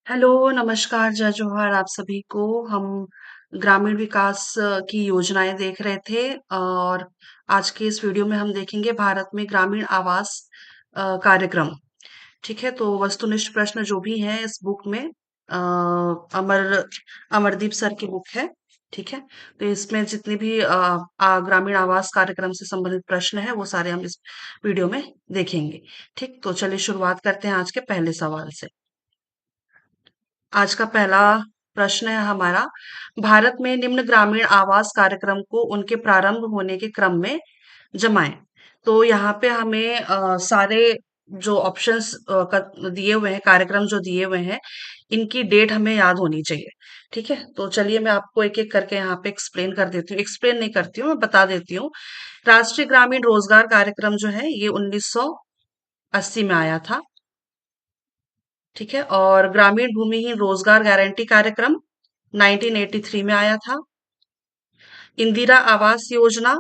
Hello, नमस्कार, जय जोहार आप सभी को। हम ग्रामीण विकास की योजनाएं देख रहे थे और आज के इस वीडियो में हम देखेंगे भारत में ग्रामीण आवास कार्यक्रम। ठीक है, तो वस्तुनिष्ठ प्रश्न जो भी है इस बुक में अमरदीप सर की बुक है। ठीक है, तो इसमें जितने भी ग्रामीण आवास कार्यक्रम से संबंधित प्रश्न है वो सारे हम इस वीडियो में देखेंगे। ठीक, तो चलिए शुरुआत करते हैं आज के पहले सवाल से। आज का पहला प्रश्न है हमारा, भारत में निम्न ग्रामीण आवास कार्यक्रम को उनके प्रारंभ होने के क्रम में जमाएं। तो यहाँ पे हमें सारे जो ऑप्शंस दिए हुए हैं, कार्यक्रम जो दिए हुए हैं, इनकी डेट हमें याद होनी चाहिए। ठीक है, तो चलिए मैं आपको एक एक करके यहाँ पे एक्सप्लेन कर देती हूँ, एक्सप्लेन नहीं करती हूँ, मैं बता देती हूँ। राष्ट्रीय ग्रामीण रोजगार कार्यक्रम जो है ये 1980 में आया था। ठीक है, और ग्रामीण भूमिहीन रोजगार गारंटी कार्यक्रम 1983 में आया था। इंदिरा आवास योजना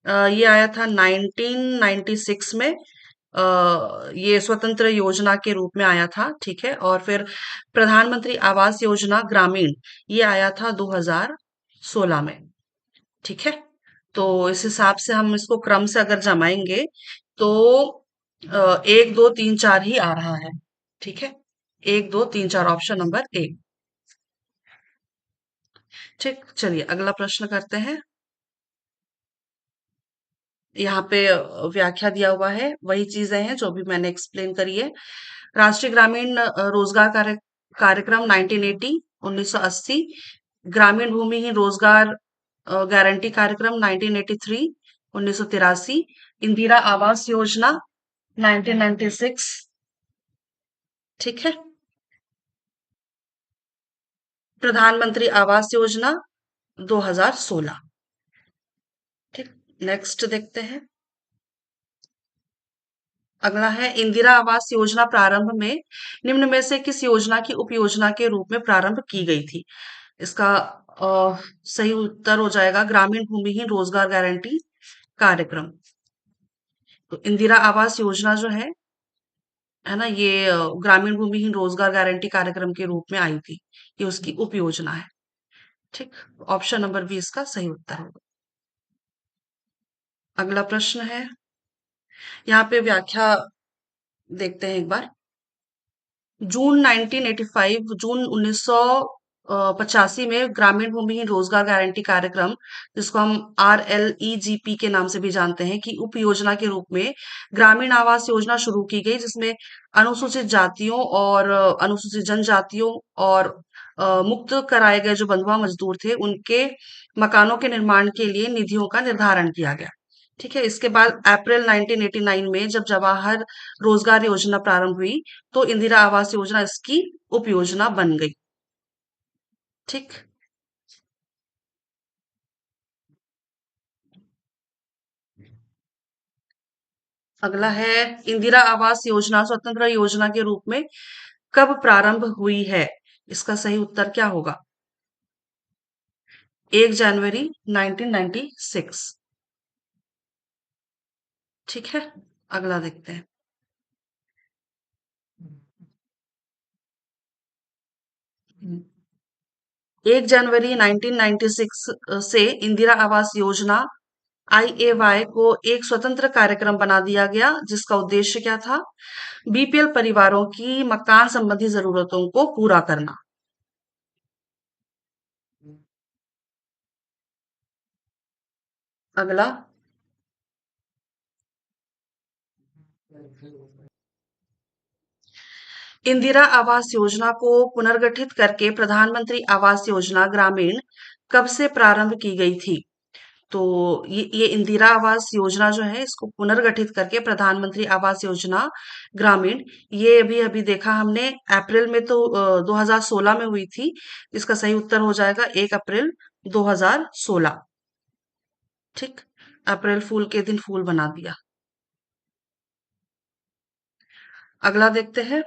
ये आया था 1996 में। ये स्वतंत्र योजना के रूप में आया था। ठीक है, और फिर प्रधानमंत्री आवास योजना ग्रामीण ये आया था 2016 में। ठीक है, तो इस हिसाब से हम इसको क्रम से अगर जमाएंगे तो 1 2 3 4 ही आ रहा है। ठीक है, 1 2 3 4 ऑप्शन नंबर ए। ठीक, चलिए अगला प्रश्न करते हैं। यहाँ पे व्याख्या दिया हुआ है, वही चीजें हैं जो भी मैंने एक्सप्लेन करी है। राष्ट्रीय ग्रामीण रोजगार कार्यक्रम 1980 1980, ग्रामीण भूमिहीन रोजगार गारंटी कार्यक्रम 1983 1983, इंदिरा आवास योजना 1996। ठीक है, प्रधानमंत्री आवास योजना 2016। ठीक, नेक्स्ट देखते हैं। अगला है, इंदिरा आवास योजना प्रारंभ में निम्न में से किस योजना की उपयोजना के रूप में प्रारंभ की गई थी? इसका सही उत्तर हो जाएगा ग्रामीण भूमिहीन रोजगार गारंटी कार्यक्रम। तो इंदिरा आवास योजना जो है ना, ये ग्रामीण भूमिहीन रोजगार गारंटी कार्यक्रम के रूप में आई थी। ये उसकी उपयोजना है। ठीक, ऑप्शन नंबर बी इसका सही उत्तर होगा। अगला प्रश्न है, यहाँ पे व्याख्या देखते हैं एक बार। जून 1985 में ग्रामीण भूमिहीन रोजगार गारंटी कार्यक्रम, जिसको हम RLEGP के नाम से भी जानते हैं, कि उप योजना के रूप में ग्रामीण आवास योजना शुरू की गई, जिसमें अनुसूचित जातियों और अनुसूचित जनजातियों और मुक्त कराए गए जो बंधुआ मजदूर थे उनके मकानों के निर्माण के लिए निधियों का निर्धारण किया गया। ठीक है, इसके बाद अप्रैल 1989 में जब जवाहर रोजगार योजना प्रारंभ हुई तो इंदिरा आवास योजना इसकी उपयोजना बन गई। ठीक, अगला है, इंदिरा आवास योजना स्वतंत्र योजना के रूप में कब प्रारंभ हुई है? इसका सही उत्तर क्या होगा? 1 जनवरी 1996। ठीक है, अगला देखते हैं। 1 जनवरी 1996 से इंदिरा आवास योजना IAY को एक स्वतंत्र कार्यक्रम बना दिया गया, जिसका उद्देश्य क्या था? BPL परिवारों की मकान संबंधी जरूरतों को पूरा करना। अगला, इंदिरा आवास योजना को पुनर्गठित करके प्रधानमंत्री आवास योजना ग्रामीण कब से प्रारंभ की गई थी? तो ये इंदिरा आवास योजना जो है इसको पुनर्गठित करके प्रधानमंत्री आवास योजना ग्रामीण, ये अभी अभी देखा हमने अप्रैल में, तो 2016 में हुई थी। इसका सही उत्तर हो जाएगा 1 अप्रैल 2016। ठीक, अप्रैल फूल के दिन फूल बना दिया। अगला देखते हैं,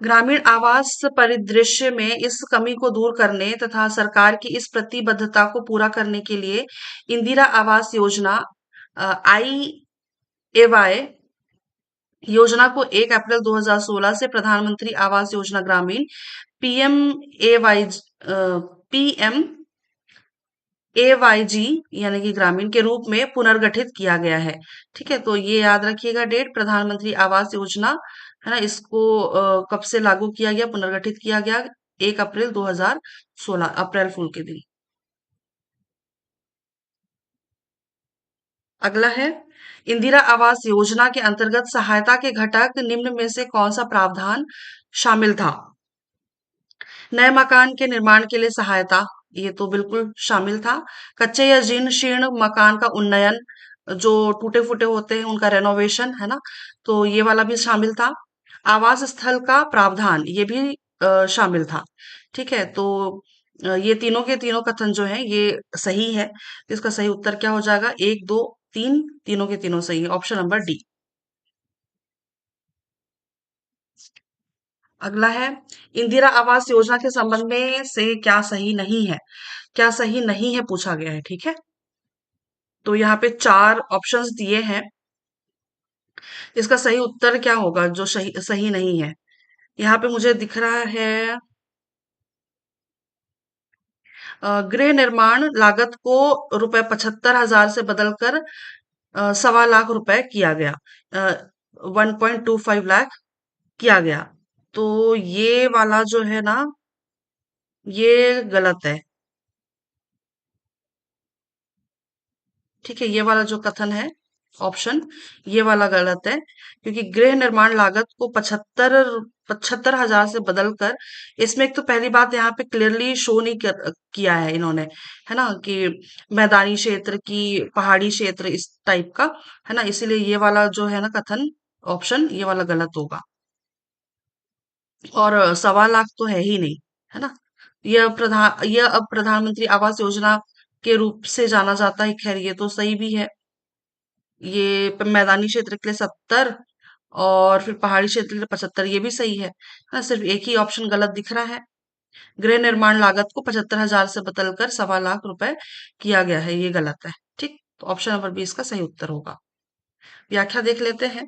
ग्रामीण आवास परिदृश्य में इस कमी को दूर करने तथा सरकार की इस प्रतिबद्धता को पूरा करने के लिए इंदिरा आवास योजना IAY योजना को 1 अप्रैल 2016 से प्रधानमंत्री आवास योजना ग्रामीण पीएमएवाई पीएम एवाईजी यानी कि ग्रामीण के रूप में पुनर्गठित किया गया है। ठीक है, तो ये याद रखिएगा डेट, प्रधानमंत्री आवास योजना, है ना, इसको कब से लागू किया गया, पुनर्गठित किया गया, 1 अप्रैल 2016, अप्रैल फूल के दिन। अगला है, इंदिरा आवास योजना के अंतर्गत सहायता के घटक निम्न में से कौन सा प्रावधान शामिल था? नए मकान के निर्माण के लिए सहायता, ये तो बिल्कुल शामिल था। कच्चे या जीर्ण शीर्ण मकान का उन्नयन, जो टूटे फूटे होते हैं उनका रेनोवेशन, है ना, तो ये वाला भी शामिल था। आवास स्थल का प्रावधान, ये भी शामिल था। ठीक है, तो ये तीनों के तीनों कथन जो है ये सही है। तो इसका सही उत्तर क्या हो जाएगा? एक, दो, तीन, तीनों के तीनों सही है, ऑप्शन नंबर डी। अगला है, इंदिरा आवास योजना के संबंध में से क्या सही नहीं है? क्या सही नहीं है पूछा गया है, ठीक है। तो यहाँ पे चार ऑप्शंस दिए हैं। इसका सही उत्तर क्या होगा जो सही सही नहीं है? यहाँ पे मुझे दिख रहा है, गृह निर्माण लागत को ₹75,000 से बदलकर 1.25 लाख रुपए किया गया, 1.25 लाख किया गया। तो ये वाला जो है ना, ये गलत है। ठीक है, ये वाला जो कथन है, ऑप्शन, ये वाला गलत है, क्योंकि गृह निर्माण लागत को 75,000 से बदलकर, इसमें एक तो पहली बात यहाँ पे क्लियरली शो नहीं किया है इन्होंने, है ना, कि मैदानी क्षेत्र की पहाड़ी क्षेत्र इस टाइप का, है ना, इसीलिए ये वाला जो है ना कथन, ऑप्शन, ये वाला गलत होगा। और 1.25 लाख तो है ही नहीं, है ना। यह अब प्रधानमंत्री आवास योजना के रूप से जाना जाता है, खैर ये तो सही भी है। ये मैदानी क्षेत्र के लिए 70 और फिर पहाड़ी क्षेत्र के लिए 75, ये भी सही है। हाँ, सिर्फ एक ही ऑप्शन गलत दिख रहा है। गृह निर्माण लागत को 75,000 से बदलकर 1.25 लाख रुपए किया गया है, ये गलत है। ठीक, तो ऑप्शन नंबर बी इसका सही उत्तर होगा। व्याख्या देख लेते हैं।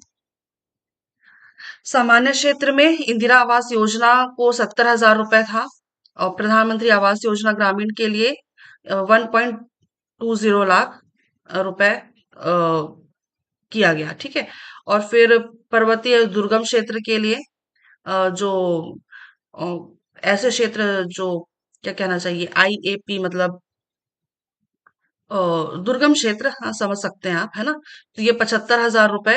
सामान्य क्षेत्र में इंदिरा आवास योजना को 70,000 रुपए था, और प्रधानमंत्री आवास योजना ग्रामीण के लिए 1.20 लाख रुपए किया गया। ठीक है, और फिर पर्वतीय दुर्गम क्षेत्र के लिए जो अ, ऐसे क्षेत्र जो, क्या कहना चाहिए, आईएपी मतलब अ, दुर्गम क्षेत्र, हाँ समझ सकते हैं आप, है ना। तो ये 75,000 रुपए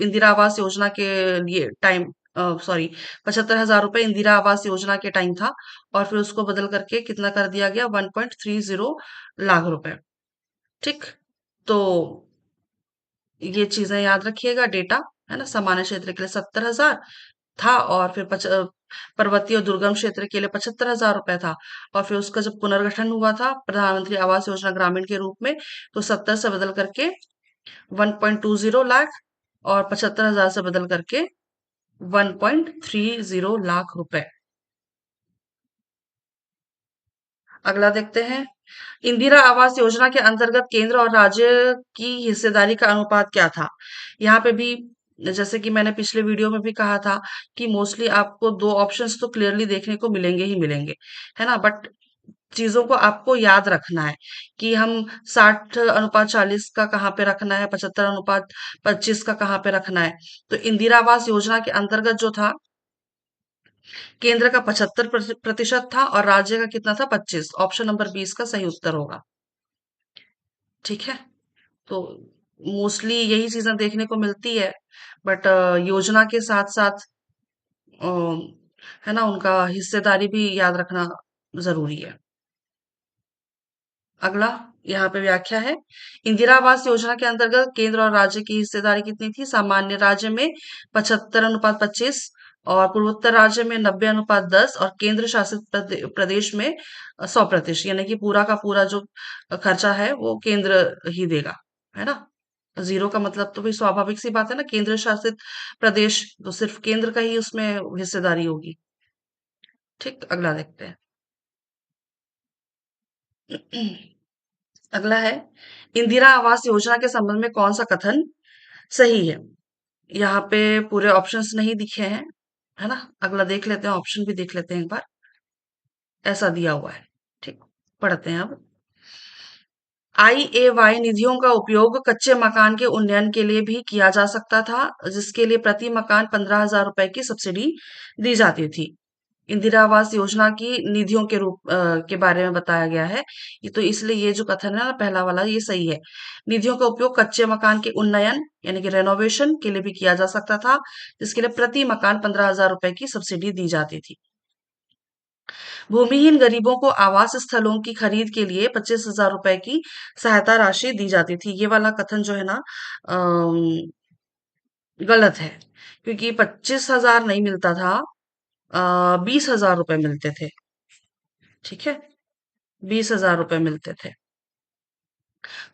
इंदिरा आवास योजना के लिए टाइम, सॉरी, 75,000 रुपए इंदिरा आवास योजना के टाइम था, और फिर उसको बदल करके कितना कर दिया गया, 1.30 लाख रुपए। ठीक, तो ये चीजें याद रखिएगा, डेटा, है ना। सामान्य क्षेत्र के लिए 70,000 था, और फिर पर्वतीय और दुर्गम क्षेत्र के लिए 75,000 रुपए था, और फिर उसका जब पुनर्गठन हुआ था प्रधानमंत्री आवास योजना ग्रामीण के रूप में, तो 70 से बदल करके 1.20 लाख, और 75,000 से बदल करके 1.30 लाख रुपए। अगला देखते हैं, इंदिरा आवास योजना के अंतर्गत केंद्र और राज्य की हिस्सेदारी का अनुपात क्या था? यहाँ पे भी, जैसे कि मैंने पिछले वीडियो में भी कहा था, कि मोस्टली आपको दो ऑप्शंस तो क्लियरली देखने को मिलेंगे ही मिलेंगे, है ना, बट चीजों को आपको याद रखना है कि हम 60:40 का कहाँ पे रखना है, 75:25 का कहाँ पे रखना है। तो इंदिरा आवास योजना के अंतर्गत जो था, केंद्र का 75% था और राज्य का कितना था, 25, ऑप्शन नंबर 20 का सही उत्तर होगा। ठीक है, तो मोस्टली यही चीजें देखने को मिलती है, बट योजना के साथ साथ, है ना, उनका हिस्सेदारी भी याद रखना जरूरी है। अगला, यहाँ पे व्याख्या है, इंदिरा आवास योजना के अंतर्गत केंद्र और राज्य की हिस्सेदारी कितनी थी? सामान्य राज्य में 75:25, और पूर्वोत्तर राज्य में 90:10, और केंद्र शासित प्रदेश में 100%, यानी कि पूरा का पूरा जो खर्चा है वो केंद्र ही देगा, है ना। जीरो का मतलब तो भाई स्वाभाविक सी बात है ना, केंद्र शासित प्रदेश तो सिर्फ केंद्र का ही उसमें हिस्सेदारी होगी। ठीक, अगला देखते हैं। अगला है, इंदिरा आवास योजना के संबंध में कौन सा कथन सही है? यहाँ पे पूरे ऑप्शंस नहीं दिखे हैं, है ना? अगला देख लेते हैं, ऑप्शन भी देख लेते हैं एक बार। ऐसा दिया हुआ है। ठीक, पढ़ते हैं अब। आईएवाई निधियों का उपयोग कच्चे मकान के उन्नयन के लिए भी किया जा सकता था, जिसके लिए प्रति मकान 15,000 रुपए की सब्सिडी दी जाती थी। इंदिरा आवास योजना की निधियों के के बारे में बताया गया है। ये तो इसलिए ये जो कथन है ना, पहला वाला, ये सही है। निधियों का उपयोग कच्चे मकान के उन्नयन यानी कि रेनोवेशन के लिए भी किया जा सकता था, जिसके लिए प्रति मकान 15,000 रुपए की सब्सिडी दी जाती थी। भूमिहीन गरीबों को आवास स्थलों की खरीद के लिए 25,000 रुपए की सहायता राशि दी जाती थी। ये वाला कथन जो है ना, गलत है, क्योंकि 25,000 नहीं मिलता था, 20,000 रुपए मिलते थे। ठीक है, 20,000 रुपए मिलते थे।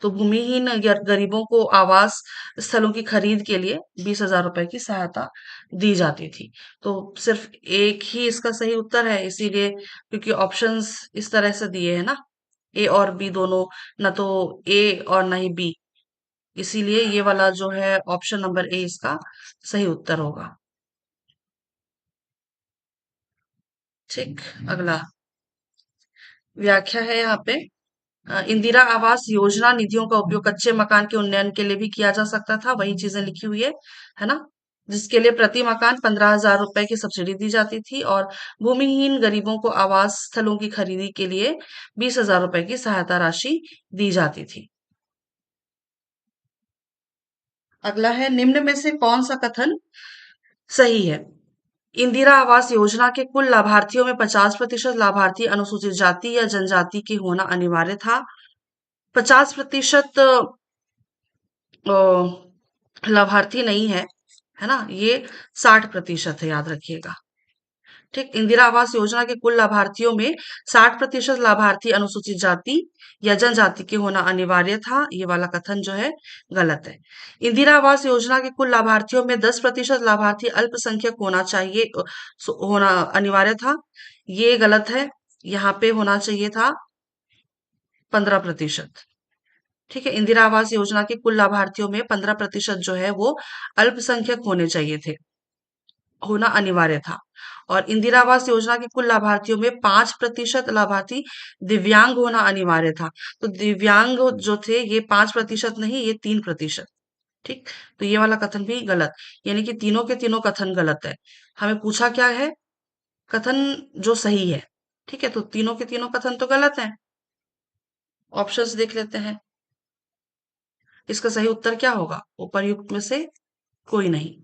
तो भूमिहीन गरीबों को आवास स्थलों की खरीद के लिए 20,000 रुपए की सहायता दी जाती थी। तो सिर्फ एक ही इसका सही उत्तर है, इसीलिए, क्योंकि ऑप्शंस इस तरह से दिए हैं ना, ए और बी दोनों, ना तो ए और ना ही बी, इसीलिए ये वाला जो है ऑप्शन नंबर ए इसका सही उत्तर होगा। ठीक, अगला व्याख्या है यहाँ पे। इंदिरा आवास योजना निधियों का उपयोग कच्चे मकान के उन्नयन के लिए भी किया जा सकता था, वही चीजें लिखी हुई है ना? जिसके लिए प्रति मकान 15,000 रुपए की सब्सिडी दी जाती थी, और भूमिहीन गरीबों को आवास स्थलों की खरीदी के लिए 20,000 रुपए की सहायता राशि दी जाती थी। अगला है, निम्न में से कौन सा कथन सही है? इंदिरा आवास योजना के कुल लाभार्थियों में 50% लाभार्थी अनुसूचित जाति या जनजाति के होना अनिवार्य था। 50% लाभार्थी नहीं है ना? ये 60% है, याद रखिएगा। ठीक, इंदिरा आवास योजना के कुल लाभार्थियों में 60% लाभार्थी अनुसूचित जाति या जनजाति के होना अनिवार्य था। ये वाला कथन जो है गलत है। इंदिरा आवास योजना के कुल लाभार्थियों में 10% लाभार्थी अल्पसंख्यक होना चाहिए, होना अनिवार्य था। ये गलत है। यहाँ पे होना चाहिए था 15%। ठीक है, इंदिरा आवास योजना के कुल लाभार्थियों में 15% जो है वो अल्पसंख्यक होने चाहिए थे, होना अनिवार्य था। और इंदिरा आवास योजना के कुल लाभार्थियों में 5% लाभार्थी दिव्यांग होना अनिवार्य था। तो दिव्यांग जो थे, ये 5% नहीं, ये 3%। ठीक, तो ये वाला कथन भी गलत, यानी कि तीनों के तीनों कथन गलत है। हमें पूछा क्या है? कथन जो सही है। ठीक है, तो तीनों के तीनों कथन तो गलत है। ऑप्शंस देख लेते हैं। इसका सही उत्तर क्या होगा? उपर्युक्त में से कोई नहीं।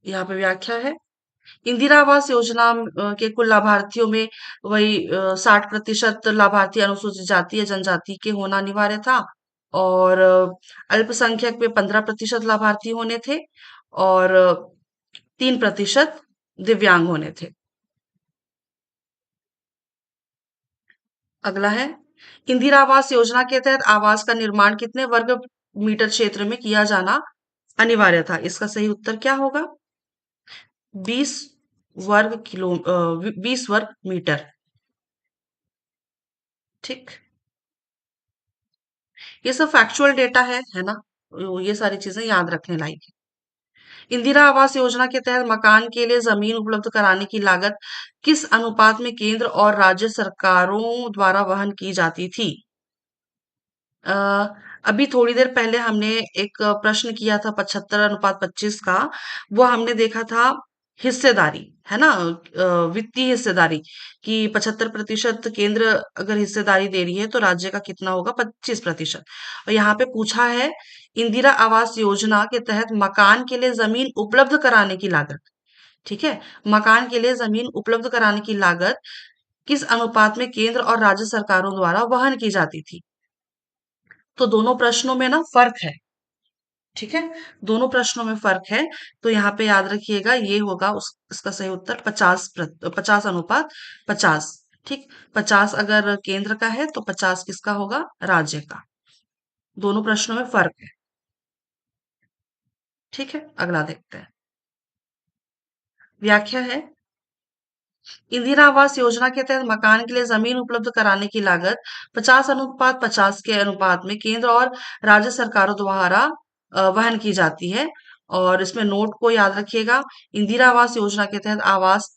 यहाँ पे व्याख्या है। इंदिरा आवास योजना के कुल लाभार्थियों में वही 60% लाभार्थी अनुसूचित जाति या जनजाति के होना अनिवार्य था, और अल्पसंख्यक में 15% लाभार्थी होने थे, और 3% दिव्यांग होने थे। अगला है, इंदिरा आवास योजना के तहत आवास का निर्माण कितने वर्ग मीटर क्षेत्र में किया जाना अनिवार्य था? इसका सही उत्तर क्या होगा? 20 20 वर्ग मीटर। ठीक, ये सब फैक्चुअल डेटा है ना? ये सारी चीजें याद रखने लायक है। इंदिरा आवास योजना के तहत मकान के लिए जमीन उपलब्ध कराने की लागत किस अनुपात में केंद्र और राज्य सरकारों द्वारा वहन की जाती थी? अ, अभी थोड़ी देर पहले हमने एक प्रश्न किया था 75/25 का। वो हमने देखा था हिस्सेदारी, है ना? वित्तीय हिस्सेदारी, कि 75% केंद्र अगर हिस्सेदारी दे रही है तो राज्य का कितना होगा? 25%। और यहाँ पे पूछा है, इंदिरा आवास योजना के तहत मकान के लिए जमीन उपलब्ध कराने की लागत। ठीक है, मकान के लिए जमीन उपलब्ध कराने की लागत किस अनुपात में केंद्र और राज्य सरकारों द्वारा वहन की जाती थी? तो दोनों प्रश्नों में ना फर्क है। ठीक है, दोनों प्रश्नों में फर्क है। तो यहाँ पे याद रखिएगा, ये होगा इसका सही उत्तर 50/50। ठीक, 50 अगर केंद्र का है तो 50 किसका होगा? राज्य का। दोनों प्रश्नों में फर्क है। ठीक है, अगला देखते हैं। व्याख्या है। इंदिरा आवास योजना के तहत मकान के लिए जमीन उपलब्ध कराने की लागत 50 अनुपात 50 के अनुपात में केंद्र और राज्य सरकारों द्वारा वहन की जाती है। और इसमें नोट को याद रखिएगा, इंदिरा आवास योजना के तहत आवास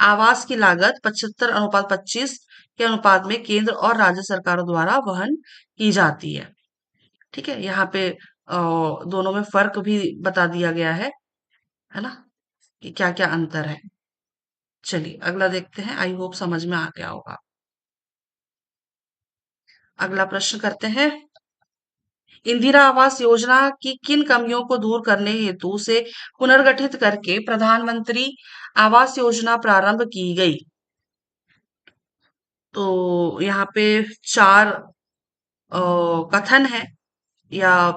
आवास की लागत 75 अनुपात 25 के अनुपात में केंद्र और राज्य सरकारों द्वारा वहन की जाती है। ठीक है, यहाँ पे दोनों में फर्क भी बता दिया गया है ना, कि क्या क्या अंतर है। चलिए अगला देखते हैं, आई होप समझ में आ गया होगा। अगला प्रश्न करते हैं, इंदिरा आवास योजना की किन कमियों को दूर करने हेतु उसे पुनर्गठित करके प्रधानमंत्री आवास योजना प्रारंभ की गई। तो यहाँ पे चार कथन है, या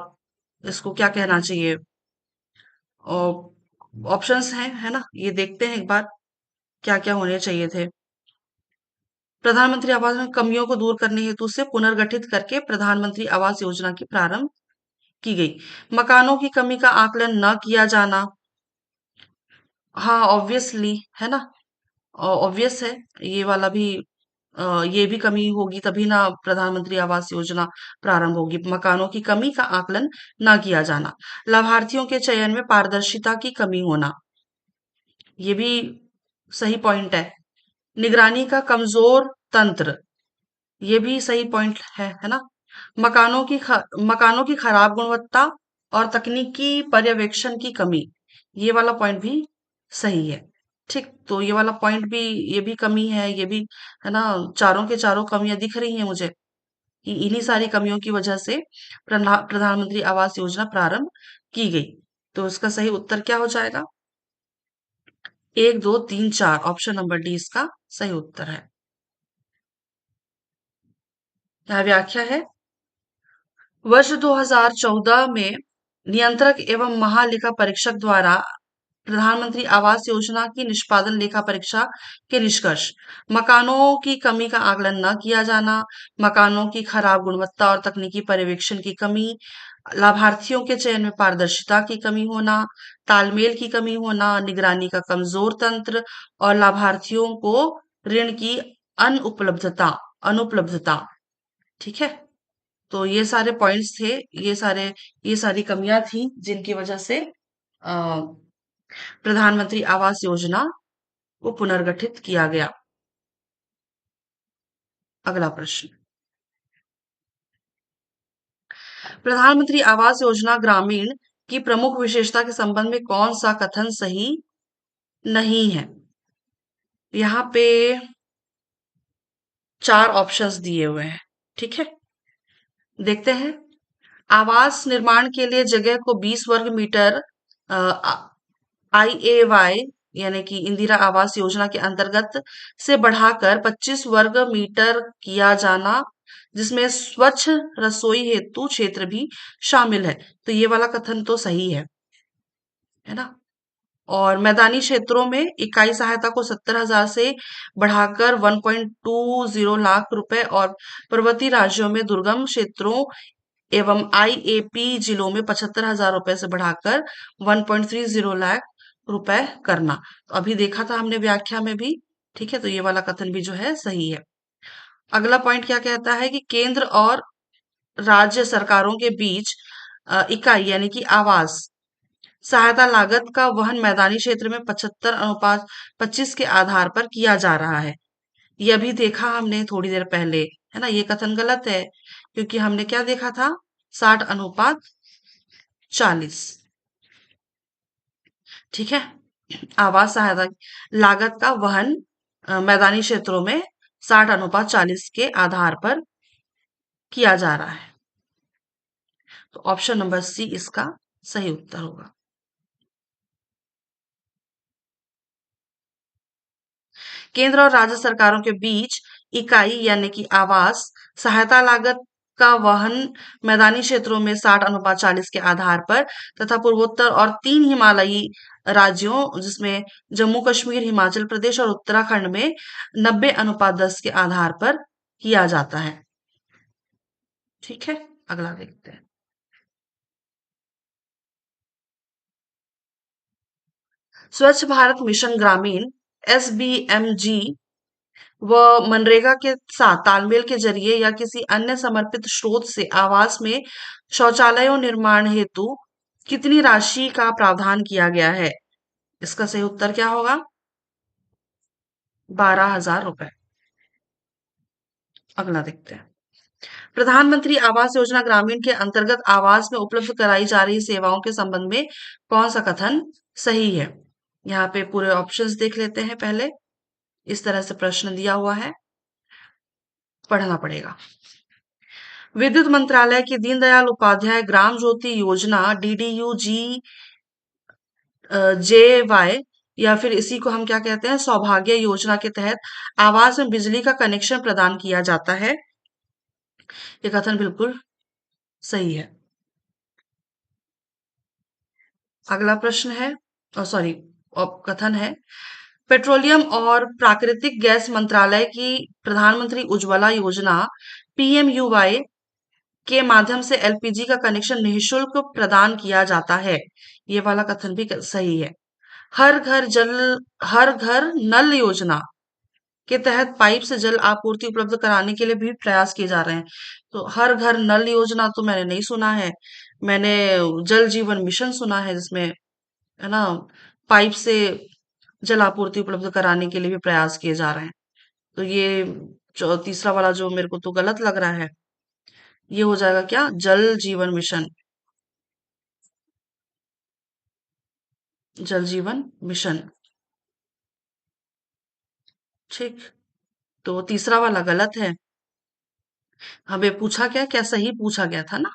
इसको क्या कहना चाहिए, ऑप्शंस हैं, है ना, ये देखते हैं एक बार क्या क्या होने चाहिए थे। प्रधानमंत्री आवास में कमियों को दूर करने हेतु से पुनर्गठित करके प्रधानमंत्री आवास योजना की प्रारंभ की गई। मकानों की कमी का आकलन न किया जाना, हाँ ऑब्वियसली, है ना, ऑब्वियस है, ये वाला भी, ये भी कमी होगी तभी ना प्रधानमंत्री आवास योजना प्रारंभ होगी। मकानों की कमी का आकलन न किया जाना, लाभार्थियों के चयन में पारदर्शिता की कमी होना, ये भी सही पॉइंट है। निगरानी का कमजोर तंत्र, ये भी सही पॉइंट है ना। मकानों की खराब गुणवत्ता और तकनीकी पर्यवेक्षण की कमी, ये वाला पॉइंट भी सही है। ठीक, तो ये वाला पॉइंट भी, ये भी कमी है, ये भी, है ना, चारों के चारों कमियां दिख रही हैं मुझे कि इन्हीं सारी कमियों की वजह से प्रधानमंत्री आवास योजना प्रारंभ की गई। तो इसका सही उत्तर क्या हो जाएगा? 1 2 3 4, ऑप्शन नंबर डी इसका सही उत्तर है। यहाँ व्याख्या है, वर्ष 2014 में नियंत्रक एवं महालेखा परीक्षक द्वारा प्रधानमंत्री आवास योजना की निष्पादन लेखा परीक्षा के निष्कर्ष: मकानों की कमी का आकलन न किया जाना, मकानों की खराब गुणवत्ता और तकनीकी पर्यवेक्षण की कमी, लाभार्थियों के चयन में पारदर्शिता की कमी होना, तालमेल की कमी होना, निगरानी का कमजोर तंत्र और लाभार्थियों को ऋण की अनुपलब्धता अनुपलब्धता। ठीक है, तो ये सारे पॉइंट्स थे, ये सारी कमियां थी जिनकी वजह से प्रधानमंत्री आवास योजना को पुनर्गठित किया गया। अगला प्रश्न, प्रधानमंत्री आवास योजना ग्रामीण की प्रमुख विशेषता के संबंध में कौन सा कथन सही नहीं है? यहाँ पे चार ऑप्शंस दिए हुए हैं। ठीक है, देखते हैं। आवास निर्माण के लिए जगह को 20 वर्ग मीटर IAY यानी कि इंदिरा आवास योजना के अंतर्गत से बढ़ाकर 25 वर्ग मीटर किया जाना, जिसमें स्वच्छ रसोई हेतु क्षेत्र भी शामिल है। तो ये वाला कथन तो सही है ना। और मैदानी क्षेत्रों में इकाई सहायता को 70,000 से बढ़ाकर 1.20 लाख रुपए और पर्वतीय राज्यों में दुर्गम क्षेत्रों एवं IAP जिलों में 75,000 रुपए से बढ़ाकर 1.30 लाख रुपए करना। तो अभी देखा था हमने व्याख्या में भी। ठीक है, तो ये वाला कथन भी जो है सही है। अगला पॉइंट क्या कहता है कि केंद्र और राज्य सरकारों के बीच इकाई यानी कि आवास सहायता लागत का वहन मैदानी क्षेत्र में 75 अनुपात 25 के आधार पर किया जा रहा है। ये अभी देखा हमने थोड़ी देर पहले, है ना, ये कथन गलत है, क्योंकि हमने क्या देखा था, 60 अनुपात 40। ठीक है, आवास सहायता लागत का वहन मैदानी क्षेत्रों में 60 अनुपात 40 के आधार पर किया जा रहा है। तो ऑप्शन नंबर सी इसका सही उत्तर होगा। केंद्र और राज्य सरकारों के बीच इकाई यानी कि आवास सहायता लागत का वहन मैदानी क्षेत्रों में 60 अनुपात 40 के आधार पर तथा पूर्वोत्तर और 3 हिमालयी राज्यों जिसमें जम्मू कश्मीर, हिमाचल प्रदेश और उत्तराखंड में 90 अनुपात 10 के आधार पर किया जाता है। ठीक है, अगला देखते हैं। स्वच्छ भारत मिशन ग्रामीण एसबीएमजी व मनरेगा के साथ तालमेल के जरिए या किसी अन्य समर्पित स्रोत से आवास में शौचालयों निर्माण हेतु कितनी राशि का प्रावधान किया गया है? इसका सही उत्तर क्या होगा? 12,000 रुपए। अगला देखते हैं। प्रधानमंत्री आवास योजना ग्रामीण के अंतर्गत आवास में उपलब्ध कराई जा रही सेवाओं के संबंध में कौन सा कथन सही है? यहाँ पे पूरे ऑप्शंस देख लेते हैं पहले। इस तरह से प्रश्न दिया हुआ है, पढ़ना पड़ेगा। विद्युत मंत्रालय की दीनदयाल उपाध्याय ग्राम ज्योति योजना डीडीयू जी जे वाई या फिर इसी को हम क्या कहते हैं, सौभाग्य योजना के तहत आवास में बिजली का कनेक्शन प्रदान किया जाता है। ये कथन बिल्कुल सही है। अगला प्रश्न है, सॉरी, कथन है, पेट्रोलियम और प्राकृतिक गैस मंत्रालय की प्रधानमंत्री उज्ज्वला योजना पीएमयूवाई के माध्यम से एलपीजी का कनेक्शन निःशुल्क प्रदान किया जाता है। ये वाला कथन भी सही है। हर घर जल हर घर नल योजना के तहत पाइप से जल आपूर्ति उपलब्ध कराने के लिए भी प्रयास किए जा रहे हैं। तो हर घर नल योजना तो मैंने नहीं सुना है। मैंने जल जीवन मिशन सुना है, जिसमें है ना, पाइप से जल आपूर्ति उपलब्ध कराने के लिए भी प्रयास किए जा रहे हैं। तो ये जो तीसरा वाला जो मेरे को तो गलत लग रहा है, ये हो जाएगा क्या, जल जीवन मिशन। जल जीवन मिशन, ठीक। तो तीसरा वाला गलत है। हमें पूछा क्या सही पूछा गया था ना?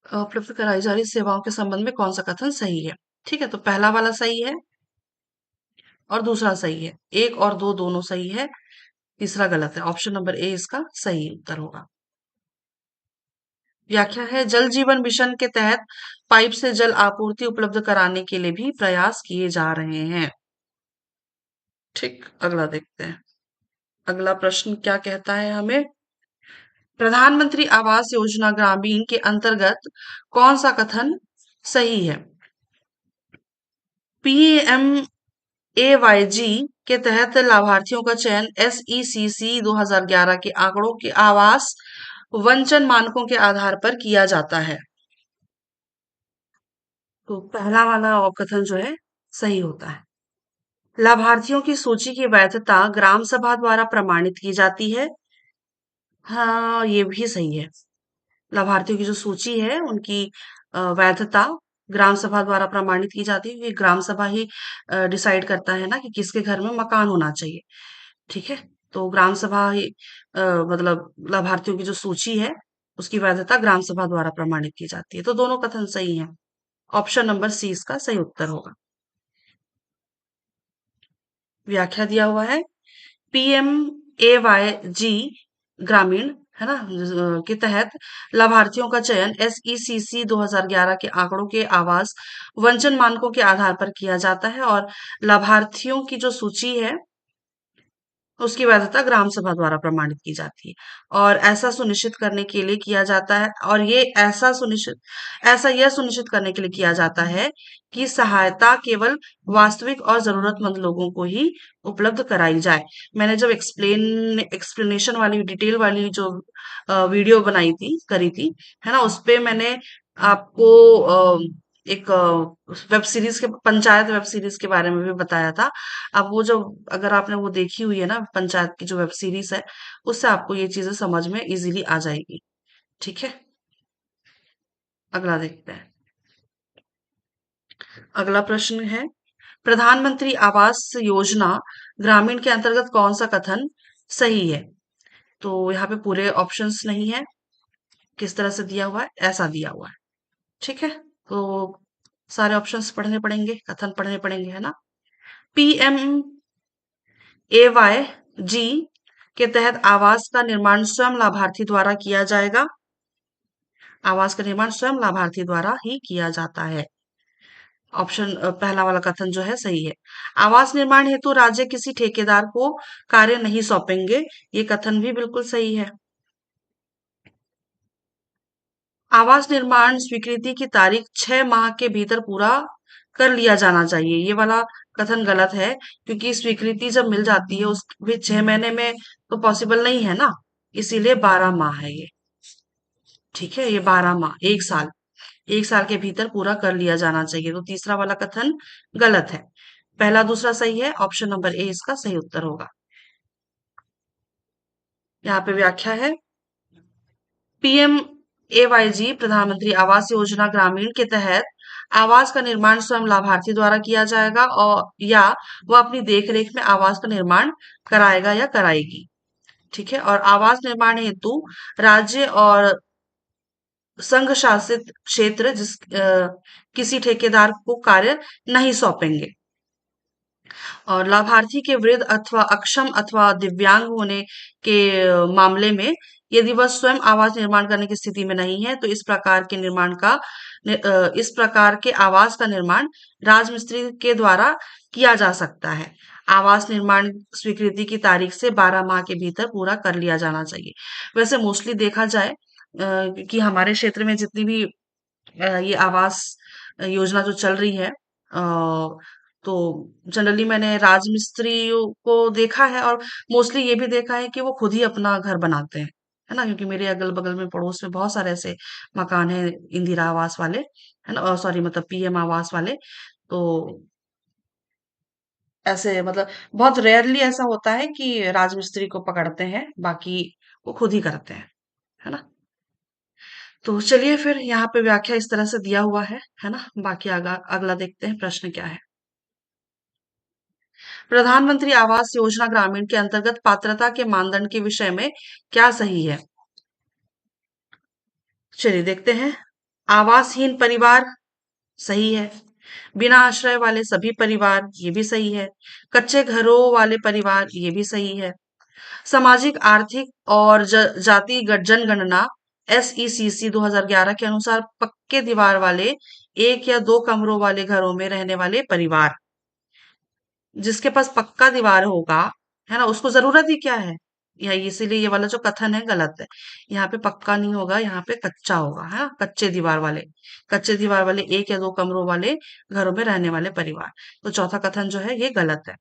उपलब्ध कराई जा रही सेवाओं के संबंध में कौन सा कथन सही है? ठीक है, तो पहला वाला सही है और दूसरा सही है। एक और दो दोनों सही है, तीसरा गलत है। ऑप्शन नंबर ए इसका सही उत्तर होगा। व्याख्या है, जल जीवन मिशन के तहत पाइप से जल आपूर्ति उपलब्ध कराने के लिए भी प्रयास किए जा रहे हैं। ठीक, अगला देखते हैं। अगला प्रश्न क्या कहता है हमें? प्रधानमंत्री आवास योजना ग्रामीण के अंतर्गत कौन सा कथन सही है? पीएम एवाईजी के तहत लाभार्थियों का चयन एसईसीसी 2011 के आंकड़ों के आवास वंचन मानकों के आधार पर किया जाता है। तो पहला वाला कथन जो है सही होता है। लाभार्थियों की सूची की वैधता ग्राम सभा द्वारा प्रमाणित की जाती है। हाँ, ये भी सही है। लाभार्थियों की जो सूची है उनकी वैधता ग्राम सभा द्वारा प्रमाणित की जाती है, क्योंकि ग्राम सभा ही डिसाइड करता है ना कि किसके घर में मकान होना चाहिए। ठीक है, तो ग्राम सभा ही मतलब लाभार्थियों की जो सूची है उसकी वैधता ग्राम सभा द्वारा प्रमाणित की जाती है। तो दोनों कथन सही हैं। ऑप्शन नंबर सी इसका सही उत्तर होगा। व्याख्या दिया हुआ है, पीएम ए वाई जी ग्रामीण, है ना, के तहत लाभार्थियों का चयन एसईसीसी 2011 के आंकड़ों के आवास वंचन मानकों के आधार पर किया जाता है और लाभार्थियों की जो सूची है उसकी वैधता ग्राम सभा द्वारा प्रमाणित की जाती है। और ऐसा सुनिश्चित करने के लिए किया जाता है, और ये ऐसा यह सुनिश्चित करने के लिए किया जाता है कि सहायता केवल वास्तविक और जरूरतमंद लोगों को ही उपलब्ध कराई जाए। मैंने जब एक्सप्लेनेशन वाली डिटेल वाली जो वीडियो बनाई थी करी थी, है ना, उस पे मैंने आपको एक वेब सीरीज के पंचायत वेब सीरीज के बारे में भी बताया था। अब वो जो, अगर आपने वो देखी हुई है ना पंचायत की जो वेब सीरीज है, उससे आपको ये चीजें समझ में इजीली आ जाएगी। ठीक है, अगला देखते हैं। अगला प्रश्न है, प्रधानमंत्री आवास योजना ग्रामीण के अंतर्गत कौन सा कथन सही है? तो यहाँ पे पूरे ऑप्शंस नहीं है। किस तरह से दिया हुआ है, ऐसा दिया हुआ है। ठीक है, तो सारे ऑप्शंस पढ़ने पड़ेंगे, कथन पढ़ने पड़ेंगे, है ना। पीएम ए वाई जी के तहत आवास का निर्माण स्वयं लाभार्थी द्वारा किया जाएगा। आवास का निर्माण स्वयं लाभार्थी द्वारा ही किया जाता है। ऑप्शन पहला वाला कथन जो है सही है। आवास निर्माण हेतु राज्य किसी ठेकेदार को कार्य नहीं सौंपेंगे, ये कथन भी बिल्कुल सही है। आवास निर्माण स्वीकृति की तारीख 6 माह के भीतर पूरा कर लिया जाना चाहिए, ये वाला कथन गलत है, क्योंकि स्वीकृति जब मिल जाती है उस भी 6 महीने में तो पॉसिबल नहीं है ना, इसीलिए 12 माह है ये। ठीक है, ये 12 माह, 1 साल, 1 साल के भीतर पूरा कर लिया जाना चाहिए, तो तीसरा वाला कथन गलत है। पहला दूसरा सही है, ऑप्शन नंबर ए इसका सही उत्तर होगा। यहाँ पे व्याख्या है, पीएम एवाईजी प्रधानमंत्री आवास योजना ग्रामीण के तहत आवास का निर्माण स्वयं लाभार्थी द्वारा किया जाएगा, और या वह अपनी देखरेख में आवास का निर्माण कराएगा या कराएगी। ठीक है, और आवास निर्माण हेतु राज्य और संघ शासित क्षेत्र किसी ठेकेदार को कार्य नहीं सौंपेंगे, और लाभार्थी के वृद्ध अथवा अक्षम अथवा दिव्यांग होने के मामले में यदि वह स्वयं आवास निर्माण करने की स्थिति में नहीं है, तो इस प्रकार के आवास का निर्माण राजमिस्त्री के द्वारा किया जा सकता है। आवास निर्माण स्वीकृति की तारीख से 12 माह के भीतर पूरा कर लिया जाना चाहिए। वैसे मोस्टली देखा जाए कि हमारे क्षेत्र में जितनी भी ये आवास योजना जो चल रही है, तो जनरली मैंने राजमिस्त्रियों को देखा है, और मोस्टली ये भी देखा है कि वो खुद ही अपना घर बनाते हैं, है ना, क्योंकि मेरे अगल बगल में पड़ोस में बहुत सारे ऐसे मकान हैं इंदिरा आवास वाले, है ना, सॉरी मतलब पीएम आवास वाले। तो ऐसे मतलब बहुत रेयरली ऐसा होता है कि राजमिस्त्री को पकड़ते हैं, बाकी वो खुद ही करते हैं, है ना। तो चलिए फिर यहाँ पे व्याख्या इस तरह से दिया हुआ है ना। बाकी अगला देखते हैं प्रश्न क्या है। प्रधानमंत्री आवास योजना ग्रामीण के अंतर्गत पात्रता के मानदंड के विषय में क्या सही है? चलिए देखते हैं। आवासहीन परिवार सही है। बिना आश्रय वाले सभी परिवार, ये भी सही है। कच्चे घरों वाले परिवार, ये भी सही है। सामाजिक आर्थिक और जाति जनगणना SECC 2011 के अनुसार पक्के दीवार वाले 1 या 2 कमरों वाले घरों में रहने वाले परिवार, जिसके पास पक्का दीवार होगा, है ना, उसको जरूरत ही क्या है, या इसीलिए ये वाला जो कथन है गलत है। यहाँ पे पक्का नहीं होगा, यहाँ पे कच्चा होगा, है ना, कच्चे दीवार वाले 1 या 2 कमरों वाले घरों में रहने वाले परिवार। तो चौथा कथन जो है ये गलत है।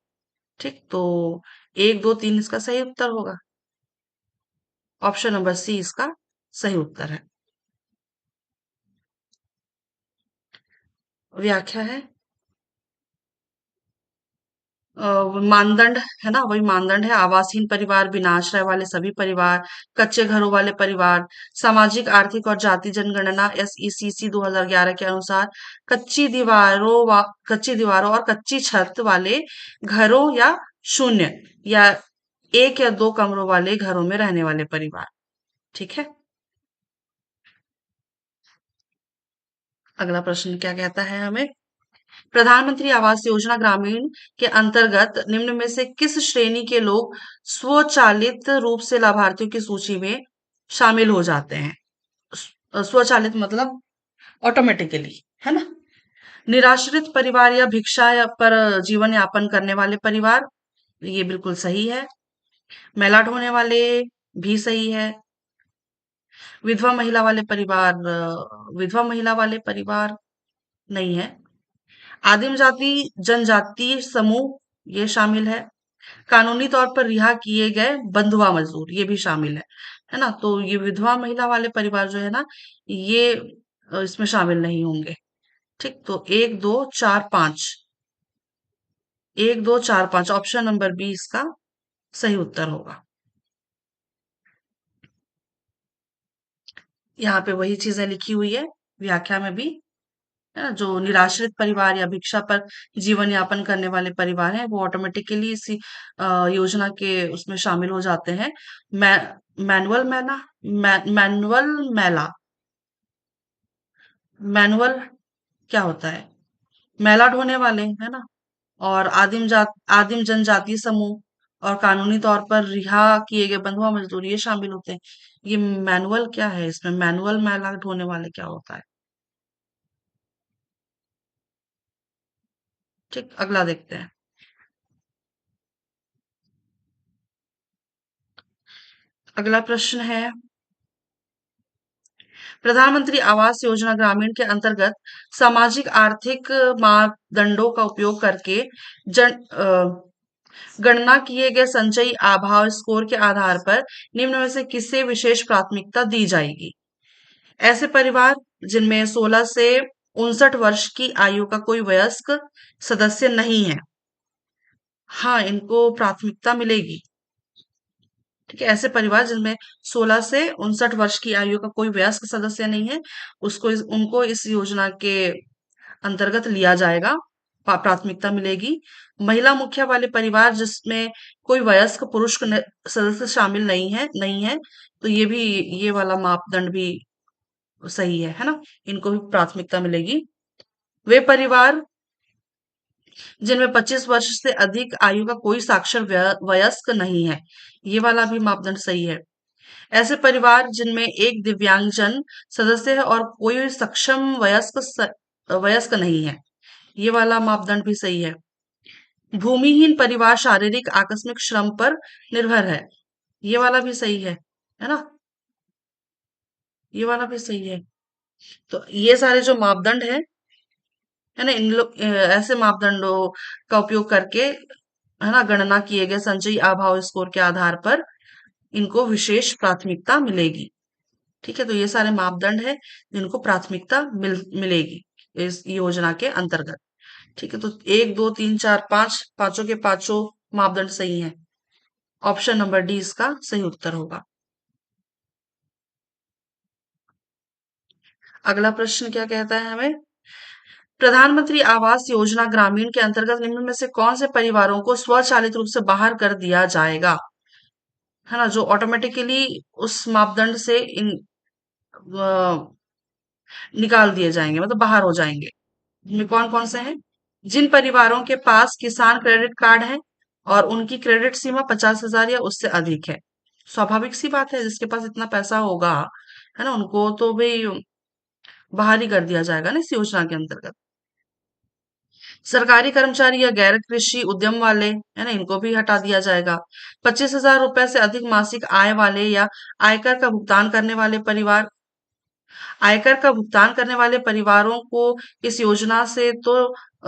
ठीक, तो 1, 2, 3 इसका सही उत्तर होगा। ऑप्शन नंबर सी इसका सही उत्तर है। व्याख्या है, मानदंड, है ना, वही मानदंड है। आवासहीन परिवार, बिना आश्रय वाले सभी परिवार, कच्चे घरों वाले परिवार, सामाजिक आर्थिक और जाति जनगणना SECC 2011 के अनुसार कच्ची दीवारों और कच्ची छत वाले घरों, या शून्य या 1 या 2 कमरों वाले घरों में रहने वाले परिवार। ठीक है, अगला प्रश्न क्या कहता है हमें। प्रधानमंत्री आवास योजना ग्रामीण के अंतर्गत निम्न में से किस श्रेणी के लोग स्वचालित रूप से लाभार्थियों की सूची में शामिल हो जाते हैं? स्वचालित मतलब ऑटोमेटिकली, है ना। निराश्रित परिवार या भिक्षा पर जीवन यापन करने वाले परिवार, ये बिल्कुल सही है। महिला ढोने वाले, भी सही है। विधवा महिला वाले परिवार नहीं है। आदिम जाति जनजाति समूह, ये शामिल है। कानूनी तौर पर रिहा किए गए बंधुआ मजदूर, ये भी शामिल है ना। तो ये विधवा महिला वाले परिवार जो है ना, ये इसमें शामिल नहीं होंगे। ठीक, तो 1, 2, 4, 5, 1, 2, 4, 5, ऑप्शन नंबर बी इसका सही उत्तर होगा। यहाँ पे वही चीजें लिखी हुई है व्याख्या में भी, है ना। जो निराश्रित परिवार या भिक्षा पर जीवन यापन करने वाले परिवार हैं, वो ऑटोमेटिकली इसी योजना के उसमें शामिल हो जाते हैं। मै, मैनुअल मैना मैनुअल मैला मैनुअल क्या होता है? मैला ढोने वाले, है ना। और आदिम जनजातीय समूह और कानूनी तौर पर रिहा किए गए बंधुआ मजदूर, ये शामिल होते हैं। ये मैनुअल क्या है, इसमें मैनुअल मैला ढोने वाले क्या होता है? ठीक, अगला देखते हैं। अगला प्रश्न है, प्रधानमंत्री आवास योजना ग्रामीण के अंतर्गत सामाजिक आर्थिक मापदंडों का उपयोग करके गणना किए गए संचयी आभार स्कोर के आधार पर निम्न में से किसे विशेष प्राथमिकता दी जाएगी? ऐसे परिवार जिनमें 16 से 59 वर्ष की आयु का कोई वयस्क सदस्य नहीं है, हाँ, इनको प्राथमिकता मिलेगी। ठीक है, ऐसे परिवार जिनमें 16 से 59 वर्ष की आयु का कोई वयस्क सदस्य नहीं है, उनको इस योजना के अंतर्गत लिया जाएगा, प्राथमिकता मिलेगी। महिला मुखिया वाले परिवार जिसमें कोई वयस्क पुरुष सदस्य शामिल नहीं है, तो ये वाला मापदंड भी सही है ना? इनको भी प्राथमिकता मिलेगी। वे परिवार जिनमें 25 वर्ष से अधिक आयु का कोई साक्षर वयस्क नहीं है, ये वाला भी मापदंड सही है। ऐसे परिवार जिनमें एक दिव्यांगजन सदस्य है और कोई सक्षम वयस्क नहीं है, ये वाला मापदंड भी सही है। भूमिहीन परिवार शारीरिक आकस्मिक श्रम पर निर्भर है, ये वाला भी सही है ना? ये वाला भी सही है। तो ये सारे जो मापदंड है ना, ऐसे मापदंडों का उपयोग करके है ना गणना किए गए संचयी अभाव स्कोर के आधार पर इनको विशेष प्राथमिकता मिलेगी। ठीक है, तो ये सारे मापदंड है जिनको प्राथमिकता मिलेगी इस योजना के अंतर्गत। ठीक है, तो 1 2 3 4 5 पांचों के पांचों मापदंड सही हैं। ऑप्शन नंबर डी इसका सही उत्तर होगा। अगला प्रश्न क्या कहता है हमें? प्रधानमंत्री आवास योजना ग्रामीण के अंतर्गत निम्न में से कौन से परिवारों को स्वचालित रूप से बाहर कर दिया जाएगा? है ना, जो ऑटोमेटिकली उस मापदंड से निकाल दिए जाएंगे, मतलब बाहर हो जाएंगे। इनमें कौन कौन से हैं? जिन परिवारों के पास किसान क्रेडिट कार्ड है और उनकी क्रेडिट सीमा 50,000 या उससे अधिक है। स्वाभाविक सी बात है, जिसके पास इतना पैसा होगा, है ना, उनको तो भाई बाहर ही कर दिया जाएगा ना इस योजना के अंतर्गत। सरकारी कर्मचारी या गैर कृषि उद्यम वाले, है ना, इनको भी हटा दिया जाएगा। 25,000 रुपए से अधिक मासिक आय वाले या आयकर का भुगतान करने वाले परिवार, आयकर का भुगतान करने वाले परिवारों को इस योजना से तो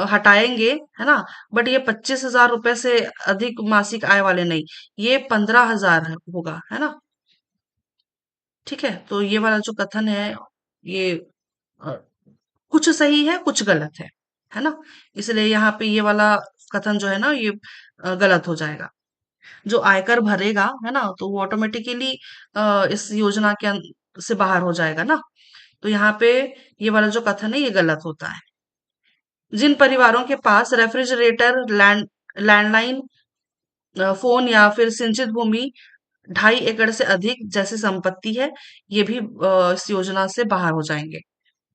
हटाएंगे, है ना, बट ये 25,000 रुपए से अधिक मासिक आय वाले नहीं, ये 15,000 होगा, है ना। ठीक है, तो ये वाला जो कथन है, ये अ, कुछ सही है कुछ गलत है ना। इसलिए यहाँ पे ये वाला कथन जो है ना, ये गलत हो जाएगा। जो आयकर भरेगा, है ना, तो वो ऑटोमेटिकली इस योजना के से बाहर हो जाएगा ना। तो यहाँ पे ये वाला जो कथन है ये गलत होता है। जिन परिवारों के पास रेफ्रिजरेटर, लैंडलाइन फोन या फिर सिंचित भूमि 2.5 एकड़ से अधिक जैसी संपत्ति है, ये भी इस योजना से बाहर हो जाएंगे,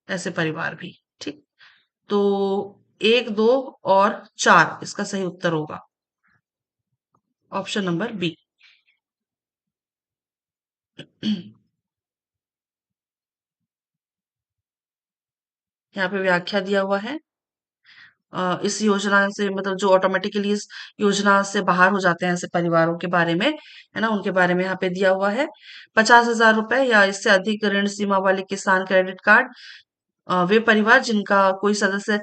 ऐसे परिवार भी। ठीक, तो 1 2 और 4 इसका सही उत्तर होगा। Option number B. यहाँ पे व्याख्या दिया हुआ है। इस योजना से मतलब जो ऑटोमेटिकली इस योजना से बाहर हो जाते हैं ऐसे परिवारों के बारे में, है ना, उनके बारे में यहाँ पे दिया हुआ है। 50,000 रुपए या इससे अधिक ऋण सीमा वाले किसान क्रेडिट कार्ड, वे परिवार जिनका कोई सदस्य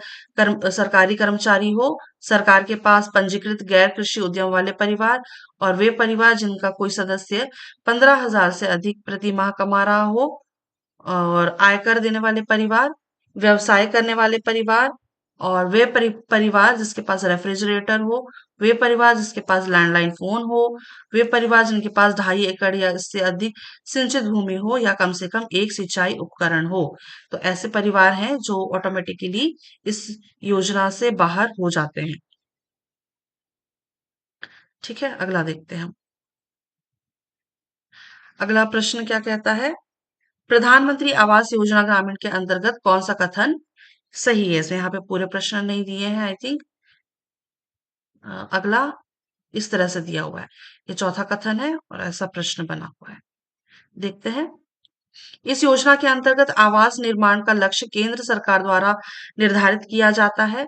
सरकारी कर्मचारी हो, सरकार के पास पंजीकृत गैर कृषि उद्यम वाले परिवार, और वे परिवार जिनका कोई सदस्य 15,000 से अधिक प्रति माह कमा रहा हो, और आयकर देने वाले परिवार, व्यवसाय करने वाले परिवार, और वे परिवार जिसके पास रेफ्रिजरेटर हो, वे परिवार जिसके पास लैंडलाइन फोन हो, वे परिवार जिनके पास 2.5 एकड़ या इससे अधिक सिंचित भूमि हो या कम से कम एक सिंचाई उपकरण हो। तो ऐसे परिवार हैं जो ऑटोमेटिकली इस योजना से बाहर हो जाते हैं। ठीक है, अगला देखते हैं हम। अगला प्रश्न क्या कहता है? प्रधानमंत्री आवास योजना ग्रामीण के अंतर्गत कौन सा कथन सही है? इसमें यहाँ पे पूरे प्रश्न नहीं दिए हैं आई थिंक। अगला इस तरह से दिया हुआ है। ये चौथा कथन है और ऐसा प्रश्न बना हुआ है। देखते हैं। इस योजना के अंतर्गत आवास निर्माण का लक्ष्य केंद्र सरकार द्वारा निर्धारित किया जाता है।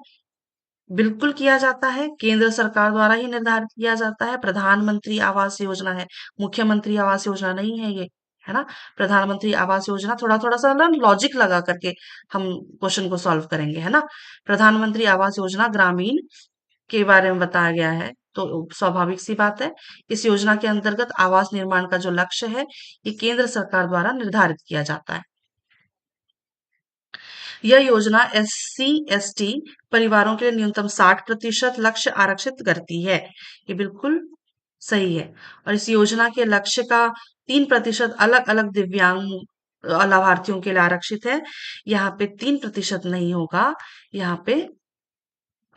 बिल्कुल किया जाता है, केंद्र सरकार द्वारा ही निर्धारित किया जाता है। प्रधानमंत्री आवास योजना है, मुख्यमंत्री आवास योजना नहीं है ये। है ना? प्रधानमंत्री आवास योजना थोड़ा-थोड़ा सा ना लॉजिक लगा करके हम क्वेश्चन को सॉल्व करेंगे, है ना? प्रधानमंत्री आवास योजना ग्रामीण के बारे में बताया गया है, तो स्वाभाविक सी बात है। इस योजना के अंतर्गत आवास निर्माण का जो लक्ष्य है, ये केंद्र सरकार द्वारा निर्धारित किया जाता है। यह योजना एससी एसटी परिवारों के लिए न्यूनतम 60% लक्ष्य आरक्षित करती है। ये बिल्कुल सही है। और इस योजना के लक्ष्य का 3% अलग अलग दिव्यांग लाभार्थियों के लिए आरक्षित है। यहाँ पे 3% नहीं होगा, यहाँ पे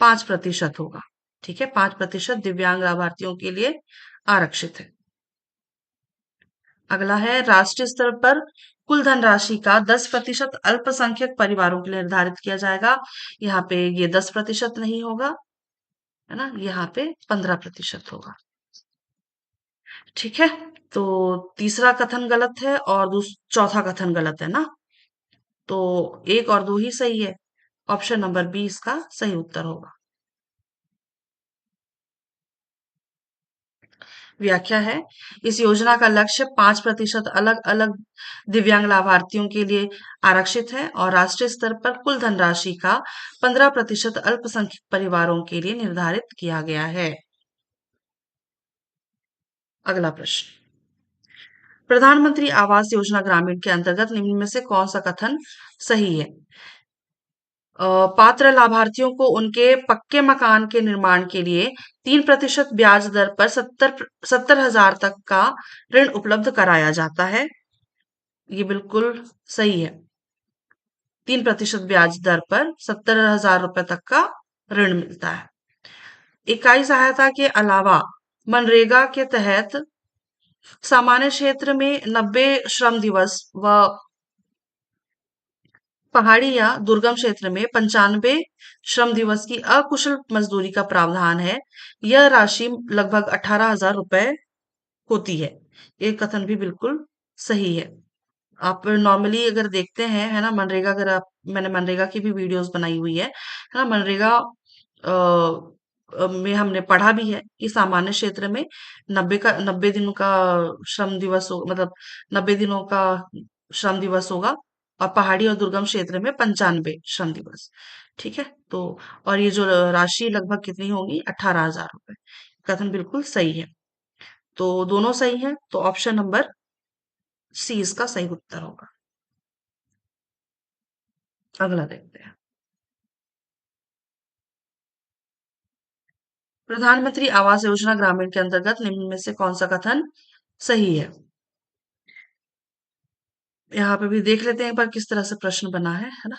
5% होगा। ठीक है, 5% दिव्यांग लाभार्थियों के लिए आरक्षित है। अगला है राष्ट्रीय स्तर पर कुल धनराशि का 10% अल्पसंख्यक परिवारों के लिए निर्धारित किया जाएगा। यहाँ पे ये 10% नहीं होगा, है ना? यहाँ पे 15% होगा। ठीक है, तो तीसरा कथन गलत है और चौथा कथन गलत है ना? तो एक और दो ही सही है। ऑप्शन नंबर बी इसका सही उत्तर होगा। व्याख्या है, इस योजना का लक्ष्य 5% अलग अलग दिव्यांग लाभार्थियों के लिए आरक्षित है और राष्ट्रीय स्तर पर कुल धनराशि का 15% अल्पसंख्यक परिवारों के लिए निर्धारित किया गया है। अगला प्रश्न, प्रधानमंत्री आवास योजना ग्रामीण के अंतर्गत निम्न में से कौन सा कथन सही है? पात्र लाभार्थियों को उनके पक्के मकान के निर्माण के लिए 3% ब्याज दर पर 70,000 तक का ऋण उपलब्ध कराया जाता है। ये बिल्कुल सही है। 3% ब्याज दर पर 70,000 रुपए तक का ऋण मिलता है। इकाई सहायता के अलावा मनरेगा के तहत सामान्य क्षेत्र में 90 श्रम दिवस व पहाड़ी या दुर्गम क्षेत्र में 95 श्रम दिवस की अकुशल मजदूरी का प्रावधान है। यह राशि लगभग 18,000 रुपए होती है। ये कथन भी बिल्कुल सही है। आप नॉर्मली अगर देखते हैं, है ना, मनरेगा अगर आप मैंने मनरेगा की भी वीडियोस बनाई हुई है ना? मनरेगा में हमने पढ़ा भी है कि सामान्य क्षेत्र में 90 दिनों का श्रम दिवस हो, मतलब 90 दिनों का श्रम दिवस होगा और पहाड़ी और दुर्गम क्षेत्र में 95 श्रम दिवस। ठीक है, तो और ये जो राशि लगभग कितनी होगी? 18,000 रुपए। कथन बिल्कुल सही है। तो दोनों सही है, तो ऑप्शन नंबर सी इसका सही उत्तर होगा। अगला देखते हैं, प्रधानमंत्री आवास योजना ग्रामीण के अंतर्गत निम्न में से कौन सा कथन सही है? यहाँ पे भी देख लेते हैं एक बार किस तरह से प्रश्न बना है ना?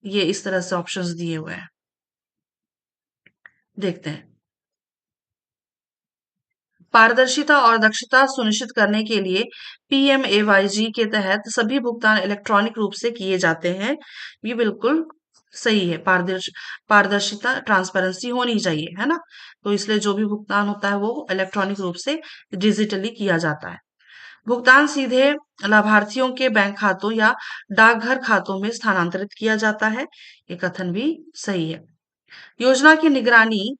ये इस तरह से ऑप्शंस दिए हुए हैं, देखते हैं। पारदर्शिता और दक्षता सुनिश्चित करने के लिए पीएमएवाईजी के तहत सभी भुगतान इलेक्ट्रॉनिक रूप से किए जाते हैं। ये बिल्कुल सही है। पारदर्शिता, ट्रांसपेरेंसी होनी चाहिए, है ना? तो इसलिए जो भी भुगतान होता है वो इलेक्ट्रॉनिक रूप से डिजिटली किया जाता है। भुगतान सीधे लाभार्थियों के बैंक खातों या डाकघर खातों में स्थानांतरित किया जाता है। ये कथन भी सही है। योजना की निगरानी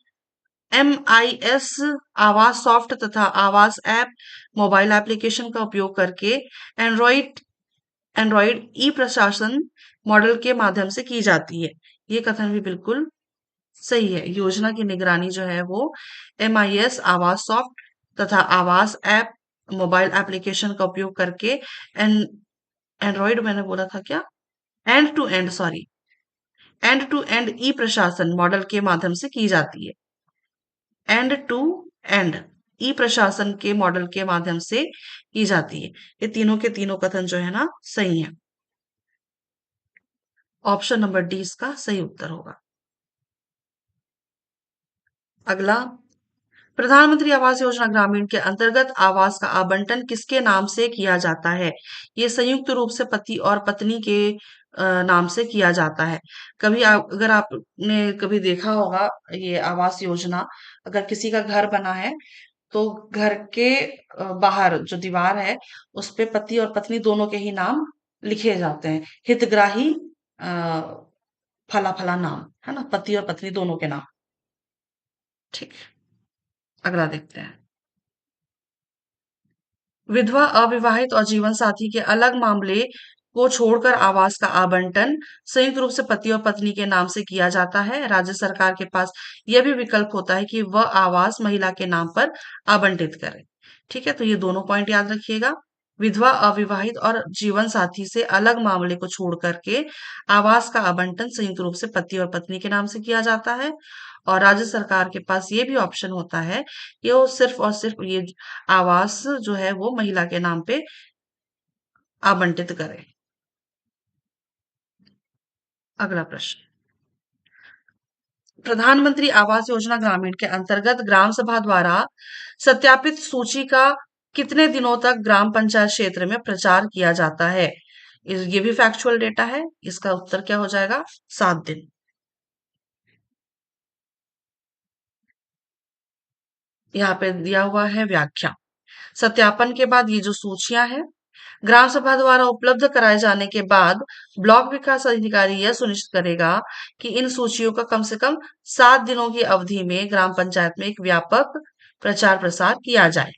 एमआईएस आवास सॉफ्ट तथा आवास ऐप मोबाइल एप्लीकेशन का उपयोग करके एंड्रॉइड एंड्रॉइड ई प्रशासन मॉडल के माध्यम से की जाती है। ये कथन भी बिल्कुल सही है। योजना की निगरानी जो है वो एमआईएस आवास सॉफ्ट तथा आवास ऐप मोबाइल एप्लीकेशन का उपयोग करके एंड एंड्रॉइड मैंने बोला था क्या? End to end, sorry, end to end e प्रशासन मॉडल के माध्यम से की जाती है। एंड टू एंड ई प्रशासन के मॉडल के माध्यम से की जाती है। ये तीनों के तीनों कथन जो है ना सही है। ऑप्शन नंबर डी इसका सही उत्तर होगा। अगला, प्रधानमंत्री आवास योजना ग्रामीण के अंतर्गत आवास का आवंटन किसके नाम से किया जाता है? ये संयुक्त रूप से पति और पत्नी के नाम से किया जाता है। अगर आपने कभी देखा होगा ये आवास योजना, अगर किसी का घर बना है तो घर के बाहर जो दीवार है उस पे पति और पत्नी दोनों के ही नाम लिखे जाते हैं। हितग्राही फला फला नाम, है ना, पति और पत्नी दोनों के नाम। ठीक है, अगला देखते हैं। विधवा, अविवाहित और जीवन साथी के अलग मामले को छोड़कर आवास का आवंटन संयुक्त रूप से पति और पत्नी के नाम से किया जाता है। राज्य सरकार के पास यह भी विकल्प होता है कि वह आवास महिला के नाम पर आवंटित करे। ठीक है, तो ये दोनों पॉइंट याद रखिएगा। विधवा, अविवाहित और जीवन साथी से अलग मामले को छोड़ करके आवास का आवंटन संयुक्त रूप से पति और पत्नी के नाम से किया जाता है। और राज्य सरकार के पास ये भी ऑप्शन होता है कि वो सिर्फ और सिर्फ ये आवास जो है वो महिला के नाम पे आवंटित करें। अगला प्रश्न, प्रधानमंत्री आवास योजना ग्रामीण के अंतर्गत ग्राम सभा द्वारा सत्यापित सूची का कितने दिनों तक ग्राम पंचायत क्षेत्र में प्रचार किया जाता है? ये भी फैक्चुअल डेटा है। इसका उत्तर क्या हो जाएगा? 7 दिन। यहाँ पे दिया हुआ है व्याख्या। सत्यापन के बाद ये जो सूचियां हैं, ग्राम सभा द्वारा उपलब्ध कराए जाने के बाद ब्लॉक विकास अधिकारी यह सुनिश्चित करेगा कि इन सूचियों का कम से कम 7 दिनों की अवधि में ग्राम पंचायत में एक व्यापक प्रचार प्रसार किया जाए।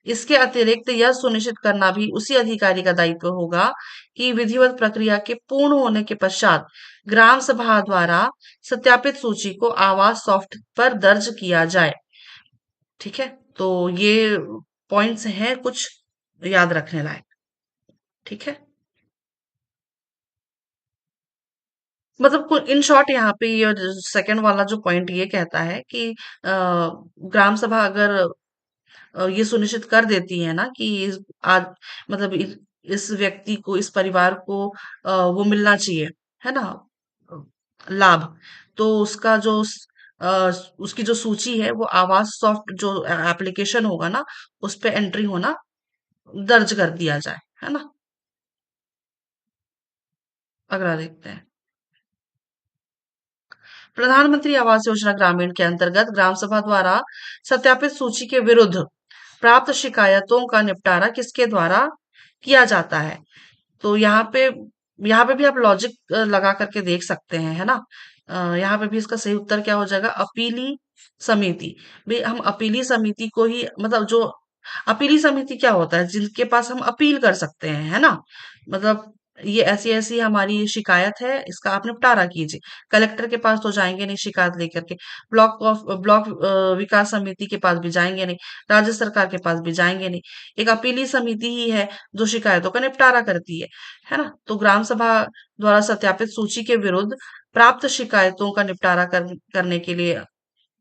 इसके अतिरिक्त यह सुनिश्चित करना भी उसी अधिकारी का दायित्व होगा कि विधिवत प्रक्रिया के पूर्ण होने के पश्चात ग्राम सभा द्वारा सत्यापित सूची को आवास सॉफ्ट पर दर्ज किया जाए। ठीक है, तो ये पॉइंट्स हैं कुछ याद रखने लायक। ठीक है, मतलब इन शॉर्ट यहाँ पे ये सेकंड वाला जो पॉइंट ये कहता है कि ग्राम सभा अगर ये सुनिश्चित कर देती है ना कि आज मतलब इस व्यक्ति को, इस परिवार को वो मिलना चाहिए, है ना, अ, लाभ, तो उसका जो उसकी जो सूची है वो आवास सॉफ्ट जो एप्लीकेशन होगा ना, उस पे एंट्री होना दर्ज कर दिया जाए, है ना। अगला देखते हैं, प्रधानमंत्री आवास योजना ग्रामीण के अंतर्गत ग्राम सभा द्वारा सत्यापित सूची के विरुद्ध प्राप्त शिकायतों का निपटारा किसके द्वारा किया जाता है? तो यहाँ पे भी आप लॉजिक लगा करके देख सकते हैं, है ना। यहाँ पे भी इसका सही उत्तर क्या हो जाएगा? अपीली समिति। भाई हम अपीली समिति को ही, मतलब जो अपीली समिति क्या होता है, जिनके पास हम अपील कर सकते हैं, है ना। मतलब ये ऐसी ऐसी हमारी शिकायत है, इसका आप निपटारा कीजिए। कलेक्टर के पास तो जाएंगे नहीं शिकायत लेकर के, ब्लॉक विकास समिति के पास भी जाएंगे नहीं, राज्य सरकार के पास भी जाएंगे नहीं। एक अपीली समिति ही है जो शिकायतों का निपटारा करती है ना। तो ग्राम सभा द्वारा सत्यापित सूची के विरुद्ध प्राप्त शिकायतों का निपटारा करने के लिए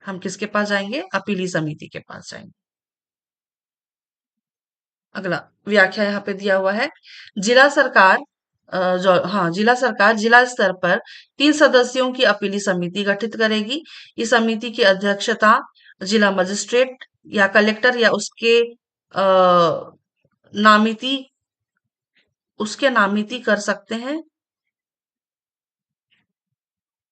हम किसके पास जाएंगे? अपीली समिति के पास जाएंगे। अगला व्याख्या यहाँ पे दिया हुआ है, जिला सरकार जो हाँ जिला सरकार जिला स्तर पर 3 सदस्यों की अपीली समिति गठित करेगी। इस समिति की अध्यक्षता जिला मजिस्ट्रेट या कलेक्टर या नामिती उसके नामिती कर सकते हैं।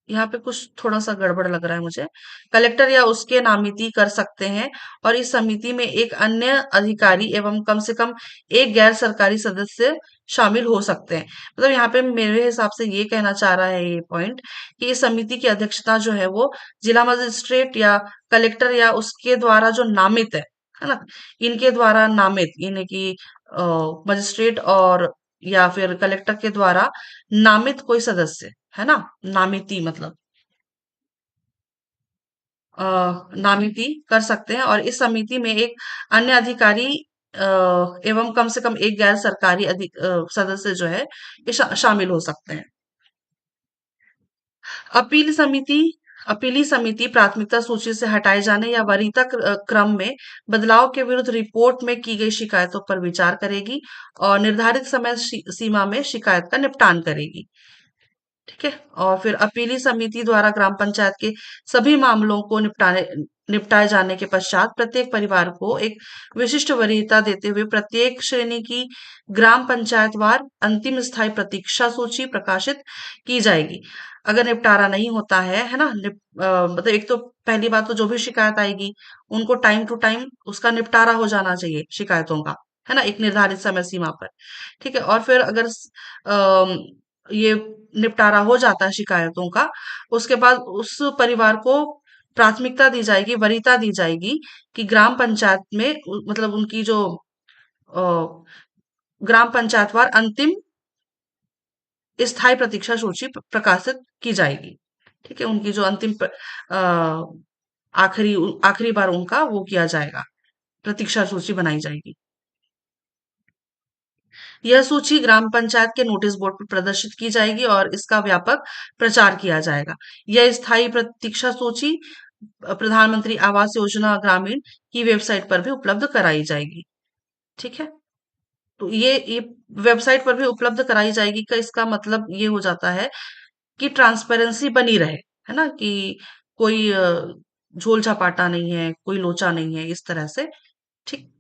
यहाँ पे कुछ थोड़ा सा गड़बड़ लग रहा है मुझे। कलेक्टर या उसके नामिती कर सकते हैं और इस समिति में एक अन्य अधिकारी एवं कम से कम एक गैर सरकारी सदस्य शामिल हो सकते हैं। मतलब यहाँ पे मेरे हिसाब से ये कहना चाह रहा है ये पॉइंट कि इस समिति की अध्यक्षता जो है वो जिला मजिस्ट्रेट या कलेक्टर या उसके द्वारा जो नामित है ना, इनके द्वारा नामित, यानी कि मजिस्ट्रेट और या फिर कलेक्टर के द्वारा नामित कोई सदस्य, है ना, नामिती मतलब अ, नामिती कर सकते हैं और इस समिति में एक अन्य अधिकारी एवं कम से कम एक गैर सरकारी सदस्य जो है ये शामिल हो सकते हैं। अपील समिति अपीली समिति प्राथमिकता सूची से हटाए जाने या वरीयता क्रम में बदलाव के विरुद्ध रिपोर्ट में की गई शिकायतों पर विचार करेगी और निर्धारित समय सीमा में शिकायत का निपटान करेगी। ठीक है, और फिर अपीली समिति द्वारा ग्राम पंचायत के सभी मामलों को निपटाए जाने के पश्चात प्रत्येक परिवार को एक विशिष्ट वरीयता देते हुए प्रत्येक श्रेणी की ग्राम पंचायत वार अंतिम स्थायी प्रतीक्षा सूची प्रकाशित की जाएगी। अगर निपटारा नहीं होता है ना, मतलब एक तो पहली बात तो जो भी शिकायत आएगी उनको टाइम टू टाइम उसका निपटारा हो जाना चाहिए शिकायतों का, है ना, एक निर्धारित समय सीमा पर। ठीक है, और फिर अगर ये निपटारा हो जाता है शिकायतों का, उसके बाद उस परिवार को प्राथमिकता दी जाएगी, वरीयता दी जाएगी कि ग्राम पंचायत में मतलब उनकी जो ग्राम पंचायतवार अंतिम स्थायी प्रतीक्षा सूची प्रकाशित की जाएगी। ठीक है, उनकी जो अंतिम आखिरी आखिरी बार उनका वो किया जाएगा, प्रतीक्षा सूची बनाई जाएगी। यह सूची ग्राम पंचायत के नोटिस बोर्ड पर प्रदर्शित की जाएगी और इसका व्यापक प्रचार किया जाएगा। यह स्थायी प्रतीक्षा सूची प्रधानमंत्री आवास योजना ग्रामीण की वेबसाइट पर भी उपलब्ध कराई जाएगी। ठीक है, तो ये वेबसाइट पर भी उपलब्ध कराई जाएगी का इसका मतलब ये हो जाता है कि ट्रांसपेरेंसी बनी रहे, है ना, कि कोई झोल झापाटा नहीं है, कोई लोचा नहीं है, इस तरह से। ठीक।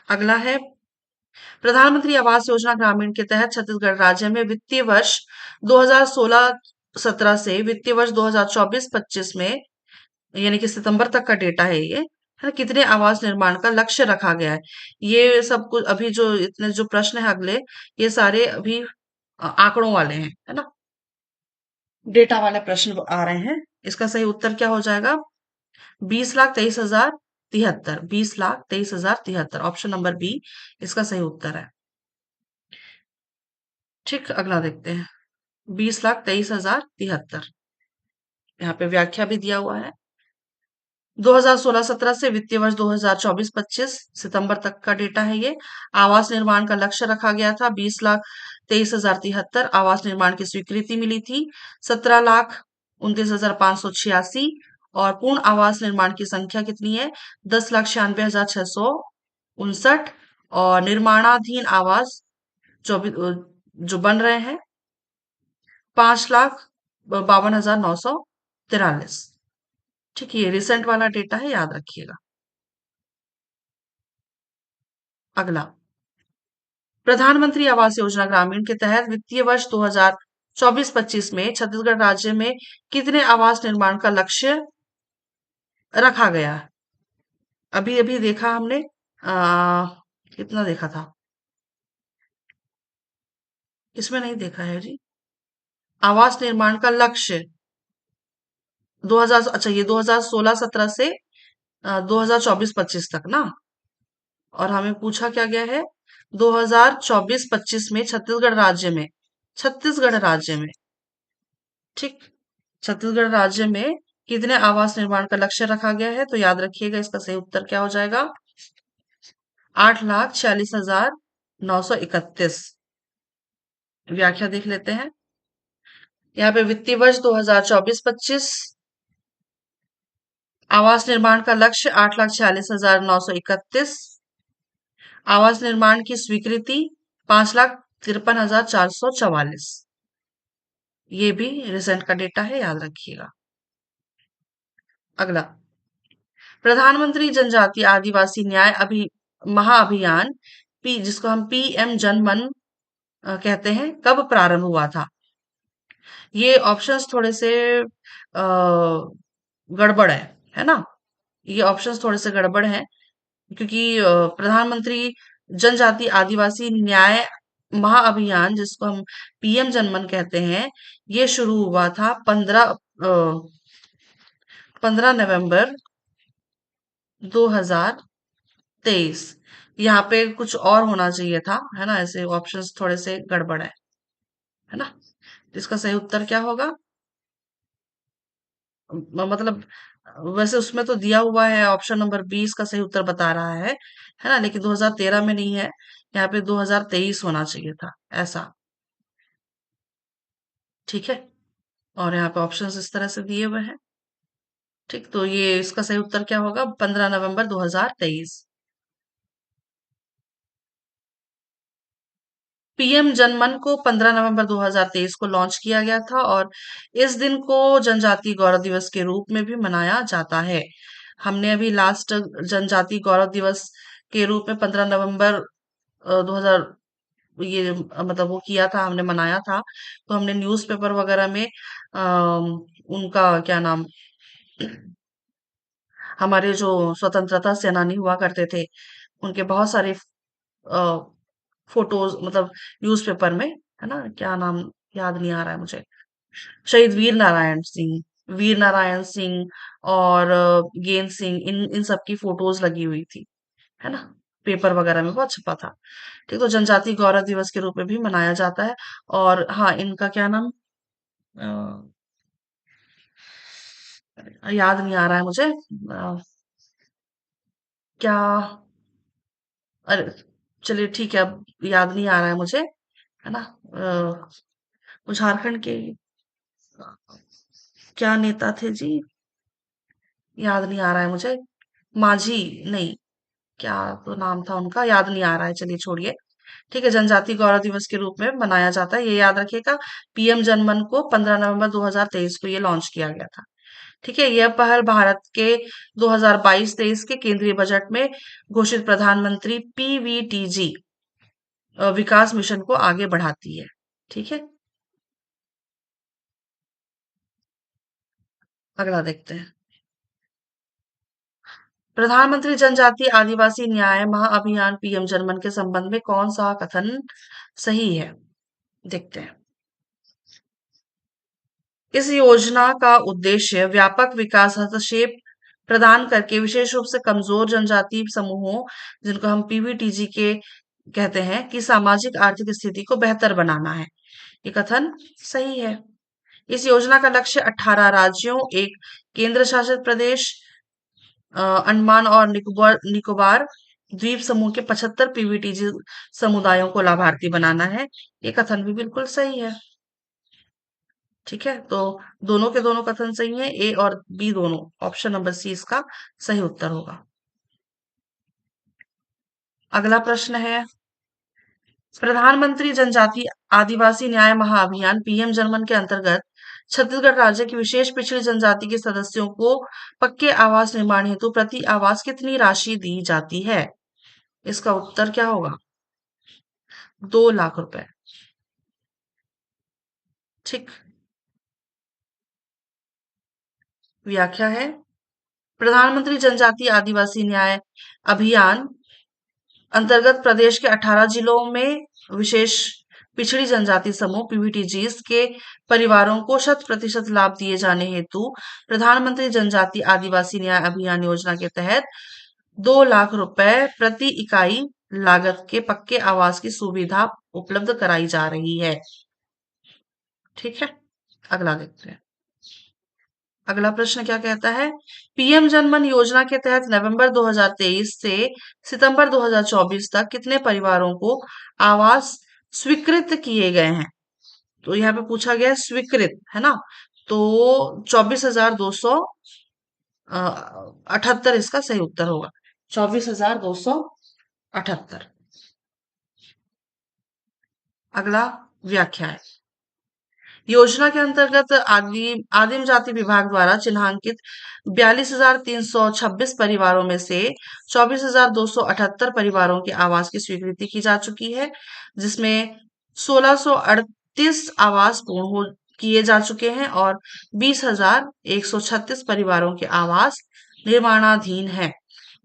अगला है, प्रधानमंत्री आवास योजना ग्रामीण के तहत छत्तीसगढ़ राज्य में वित्तीय वर्ष 2016-17 से वित्तीय वर्ष 2024-25 में, यानी कि सितंबर तक का डेटा है ये, है ना, कितने आवास निर्माण का लक्ष्य रखा गया है। ये सब कुछ अभी जो इतने जो प्रश्न है अगले, ये सारे अभी आंकड़ों वाले हैं, है ना, डेटा वाले प्रश्न आ रहे हैं। इसका सही उत्तर क्या हो जाएगा? 20,23,073, 20,23,073, ऑप्शन नंबर बी इसका सही उत्तर है। ठीक, अगला देखते हैं। 20,23,073, यहाँ पे व्याख्या भी दिया हुआ है। 2016-17 से वित्तीय वर्ष 2024-25 सितंबर तक का डेटा है ये। आवास निर्माण का लक्ष्य रखा गया था 20,23,073, आवास निर्माण की स्वीकृति मिली थी 17,29,586, और पूर्ण आवास निर्माण की संख्या कितनी है? 10,96,659, और निर्माणाधीन आवास जो बन रहे हैं 5,52,943। ठीक है, ये रिसेंट वाला डेटा है, याद रखिएगा। अगला, प्रधानमंत्री आवास योजना ग्रामीण के तहत वित्तीय वर्ष 2024-25 में छत्तीसगढ़ राज्य में कितने आवास निर्माण का लक्ष्य रखा गया है? अभी अभी देखा हमने, आ, कितना देखा था? इसमें नहीं देखा है जी। आवास निर्माण का लक्ष्य 2000, अच्छा ये 2016-17 से 2024-25 तक ना, और हमें पूछा क्या गया है? 2024-25 में छत्तीसगढ़ राज्य में, ठीक, छत्तीसगढ़ राज्य में कितने आवास निर्माण का लक्ष्य रखा गया है? तो याद रखिएगा, इसका सही उत्तर क्या हो जाएगा? 8,46,931। व्याख्या देख लेते हैं। यहाँ पे वित्तीय वर्ष 2024-25 आवास निर्माण का लक्ष्य 8,46,931, आवास निर्माण की स्वीकृति 5,53,444। ये भी रिसेंट का डेटा है, याद रखिएगा। अगला, प्रधानमंत्री जनजातीय आदिवासी न्याय महाअभियान जिसको हम पीएम जनमन कहते हैं, कब प्रारंभ हुआ था? ये ऑप्शंस थोड़े से गड़बड़ है ना? ये ऑप्शंस थोड़े से गड़बड़ हैं, क्योंकि प्रधानमंत्री जनजाति आदिवासी न्याय महाअभियान जिसको हम पीएम जनमन कहते हैं, ये शुरू हुआ था 15 नवंबर 2023। यहाँ पे कुछ और होना चाहिए था, है ना, ऐसे ऑप्शंस थोड़े से गड़बड़ है ना। इसका सही उत्तर क्या होगा? मतलब वैसे उसमें तो दिया हुआ है, ऑप्शन नंबर 20 का सही उत्तर बता रहा है ना, लेकिन 2013 में नहीं है, यहाँ पे 2023 होना चाहिए था ऐसा। ठीक है, और यहाँ पे ऑप्शंस इस तरह से दिए हुए हैं। ठीक, तो ये इसका सही उत्तर क्या होगा? 15 नवंबर 2023। पीएम जनमन को 15 नवंबर 2023 को लॉन्च किया गया था, और इस दिन को जनजातीय गौरव दिवस के रूप में भी मनाया जाता है। हमने अभी लास्ट जनजातीय गौरव दिवस के रूप में 15 नवंबर 2000 ये मतलब वो किया था, हमने मनाया था। तो हमने न्यूज़पेपर वगैरह में उनका क्या नाम, हमारे जो स्वतंत्रता सेनानी हुआ करते थे, उनके बहुत सारे फोटोज, मतलब न्यूज़पेपर में, है ना, क्या नाम याद नहीं आ रहा है मुझे। शहीद वीर नारायण सिंह, वीर नारायण सिंह और गेन सिंह, इन सब की फोटोज लगी हुई थी, है ना। पेपर वगैरह में बहुत छपा था। ठीक, तो जनजाति गौरव दिवस के रूप में भी मनाया जाता है। और हाँ, इनका क्या नाम, अ, याद नहीं आ रहा है मुझे, क्या, अरे चलिए ठीक है, अब याद नहीं आ रहा है मुझे, है ना। वो झारखंड के क्या नेता थे जी, याद नहीं आ रहा है मुझे। माझी, नहीं, क्या तो नाम था उनका, याद नहीं आ रहा है, चलिए छोड़िए। ठीक है, जनजाति गौरव दिवस के रूप में मनाया जाता है, ये याद रखिएगा। पीएम जनमन को 15 नवंबर 2023 को ये लॉन्च किया गया था। ठीक है, यह पहल भारत के 2022-23 के केंद्रीय बजट में घोषित प्रधानमंत्री पीवीटीजी विकास मिशन को आगे बढ़ाती है। ठीक है, अगला देखते हैं। प्रधानमंत्री जनजातीय आदिवासी न्याय महाअभियान पीएम जनमन के संबंध में कौन सा कथन सही है, देखते हैं। इस योजना का उद्देश्य व्यापक विकास हस्तक्षेप प्रदान करके विशेष रूप से कमजोर जनजातीय समूहों, जिनको हम पीवीटीजी के कहते हैं, की सामाजिक आर्थिक स्थिति को बेहतर बनाना है। ये कथन सही है। इस योजना का लक्ष्य 18 राज्यों, एक केंद्र शासित प्रदेश, अंडमान और निकोबार निकोबार द्वीप समूह के 75 पीवीटीजी समुदायों को लाभार्थी बनाना है। ये कथन भी बिल्कुल सही है। ठीक है, तो दोनों के दोनों कथन सही हैं, ए और बी दोनों। ऑप्शन नंबर सी इसका सही उत्तर होगा। अगला प्रश्न है, प्रधानमंत्री जनजाति आदिवासी न्याय महाअभियान पीएम जनमन के अंतर्गत छत्तीसगढ़ राज्य की विशेष पिछड़ी जनजाति के सदस्यों को पक्के आवास निर्माण हेतु प्रति आवास कितनी राशि दी जाती है? इसका उत्तर क्या होगा? 2 लाख रुपए। ठीक, व्याख्या है, प्रधानमंत्री जनजाति आदिवासी न्याय अभियान अंतर्गत प्रदेश के 18 जिलों में विशेष पिछड़ी जनजाति समूह पीवीटीजीज के परिवारों को 100% लाभ दिए जाने हेतु प्रधानमंत्री जनजाति आदिवासी न्याय अभियान योजना के तहत 2 लाख रुपए प्रति इकाई लागत के पक्के आवास की सुविधा उपलब्ध कराई जा रही है। ठीक है, अगला देखते हैं। अगला प्रश्न क्या कहता है, पीएम जनमन योजना के तहत नवंबर 2023 से सितंबर 2024 तक कितने परिवारों को आवास स्वीकृत किए गए हैं? तो यहाँ पे पूछा गया है स्वीकृत, है ना। तो 24,278 इसका सही उत्तर होगा। 24,278। अगला व्याख्या है, योजना के अंतर्गत आदिम जाति विभाग द्वारा चिन्हांकित 42,326 परिवारों में से 24,278 परिवारों के आवास की स्वीकृति की जा चुकी है, जिसमें 1,638 आवास पूर्ण हो किए जा चुके हैं और 20,136 परिवारों के आवास निर्माणाधीन है।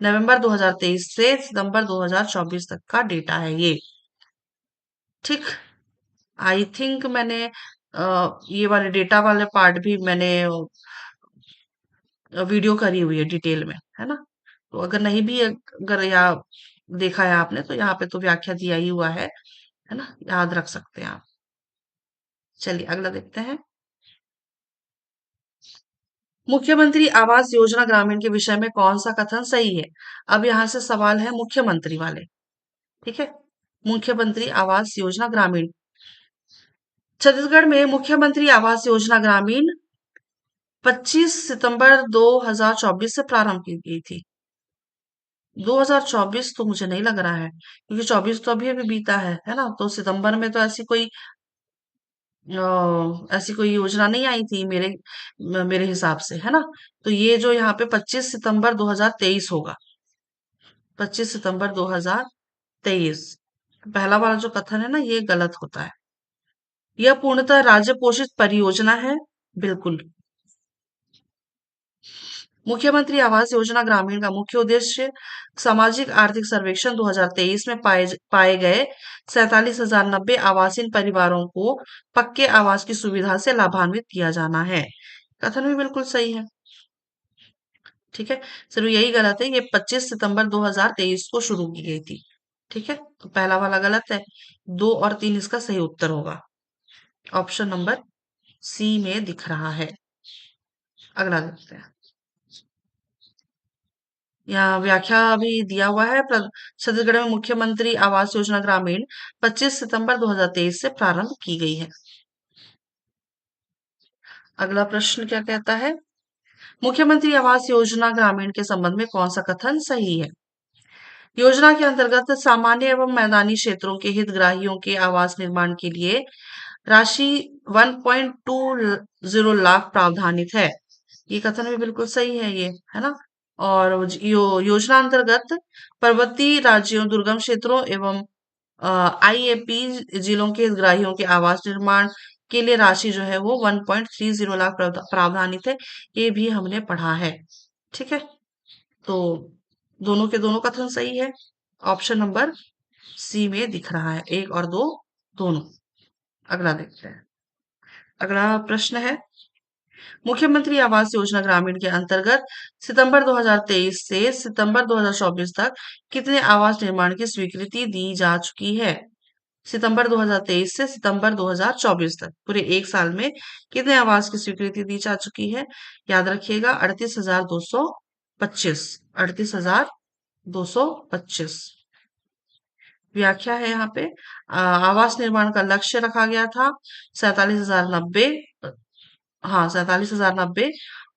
नवंबर 2023 से सितंबर 2024 तक का डेटा है ये। ठीक, आई थिंक मैंने ये वाले डेटा वाले पार्ट भी मैंने वीडियो करी हुई है डिटेल में, है ना। तो अगर नहीं भी अगर या देखा है आपने, तो यहाँ पे तो व्याख्या दिया ही हुआ है ना, याद रख सकते हैं आप। चलिए अगला देखते हैं। मुख्यमंत्री आवास योजना ग्रामीण के विषय में कौन सा कथन सही है? अब यहाँ से सवाल है मुख्यमंत्री वाले। ठीक है, मुख्यमंत्री आवास योजना ग्रामीण, छत्तीसगढ़ में मुख्यमंत्री आवास योजना ग्रामीण 25 सितंबर 2024 से प्रारंभ की गई थी। 2024 तो मुझे नहीं लग रहा है, क्योंकि 24 तो अभी अभी बीता है ना। तो सितंबर में तो ऐसी कोई योजना नहीं आई थी मेरे हिसाब से, है ना। तो ये जो यहाँ पे 25 सितंबर 2023 होगा, 25 सितंबर 2023। पहला वाला जो कथन है ना, ये गलत होता है। यह पूर्णतः राज्य पोषित परियोजना है, बिल्कुल। मुख्यमंत्री आवास योजना ग्रामीण का मुख्य उद्देश्य सामाजिक आर्थिक सर्वेक्षण 2023 में पाए गए 47,090 आवासीन परिवारों को पक्के आवास की सुविधा से लाभान्वित किया जाना है। कथन भी बिल्कुल सही है। ठीक है, सिर्फ यही गलत है, ये 25 सितंबर 2023 को शुरू की गई थी। ठीक है, तो पहला वाला गलत है, 2 और 3 इसका सही उत्तर होगा। ऑप्शन नंबर सी में दिख रहा है। अगला देखते हैं। यहाँ व्याख्या भी दिया हुआ है। छत्तीसगढ़ में मुख्यमंत्री आवास योजना ग्रामीण 25 सितंबर 2023 से प्रारंभ की गई है। अगला प्रश्न क्या कहता है? मुख्यमंत्री आवास योजना ग्रामीण के संबंध में कौन सा कथन सही है? योजना के अंतर्गत सामान्य एवं मैदानी क्षेत्रों के हितग्राहियों के आवास निर्माण के लिए राशि 1.20 लाख प्रावधानित है। ये कथन भी बिल्कुल सही है, ये है ना। और योजना अंतर्गत पर्वतीय राज्यों, दुर्गम क्षेत्रों एवं आईएपी जिलों के हितग्राहियों के आवास निर्माण के लिए राशि जो है वो 1.30 लाख प्रावधानित है। ये भी हमने पढ़ा है। ठीक है, तो दोनों के दोनों कथन सही है। ऑप्शन नंबर सी में दिख रहा है, 1 और 2 दोनों। अगला देखते हैं। अगला प्रश्न है, मुख्यमंत्री आवास योजना ग्रामीण के अंतर्गत सितंबर 2023 से सितंबर 2024 तक कितने आवास निर्माण की स्वीकृति दी जा चुकी है? सितंबर 2023 से सितंबर 2024 तक पूरे एक साल में कितने आवास की स्वीकृति दी जा चुकी है? याद रखिएगा, 38,225। 38,225। व्याख्या है यहाँ पे। आवास निर्माण का लक्ष्य रखा गया था 47,090। हाँ, 47,090।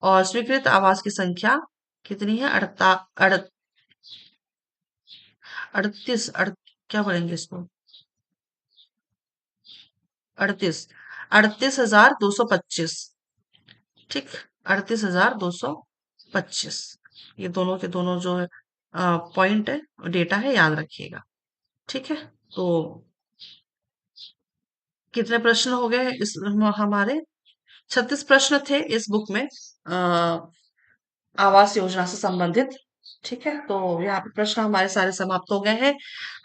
और स्वीकृत आवास की संख्या कितनी है? अड़ता अड़ 38 क्या बोलेंगे इसको? 38,38,225। ठीक, 38,225। ये दोनों के दोनों जो है पॉइंट है, डेटा है, याद रखिएगा। ठीक है, तो कितने प्रश्न हो गए इस हमारे? 36 प्रश्न थे इस बुक में, आवास योजना से संबंधित। ठीक है, तो यहाँ पे प्रश्न हमारे सारे समाप्त हो गए हैं।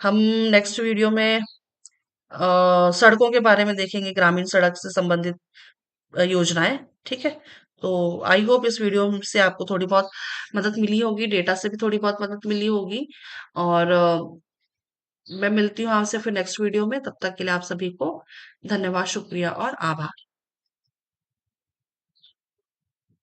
हम नेक्स्ट वीडियो में सड़कों के बारे में देखेंगे, ग्रामीण सड़क से संबंधित योजनाएं। ठीक है, तो आई होप इस वीडियो से आपको थोड़ी बहुत मदद मिली होगी, डेटा से भी थोड़ी बहुत मदद मिली होगी। और मैं मिलती हूँ आपसे फिर नेक्स्ट वीडियो में। तब तक के लिए आप सभी को धन्यवाद, शुक्रिया और आभार।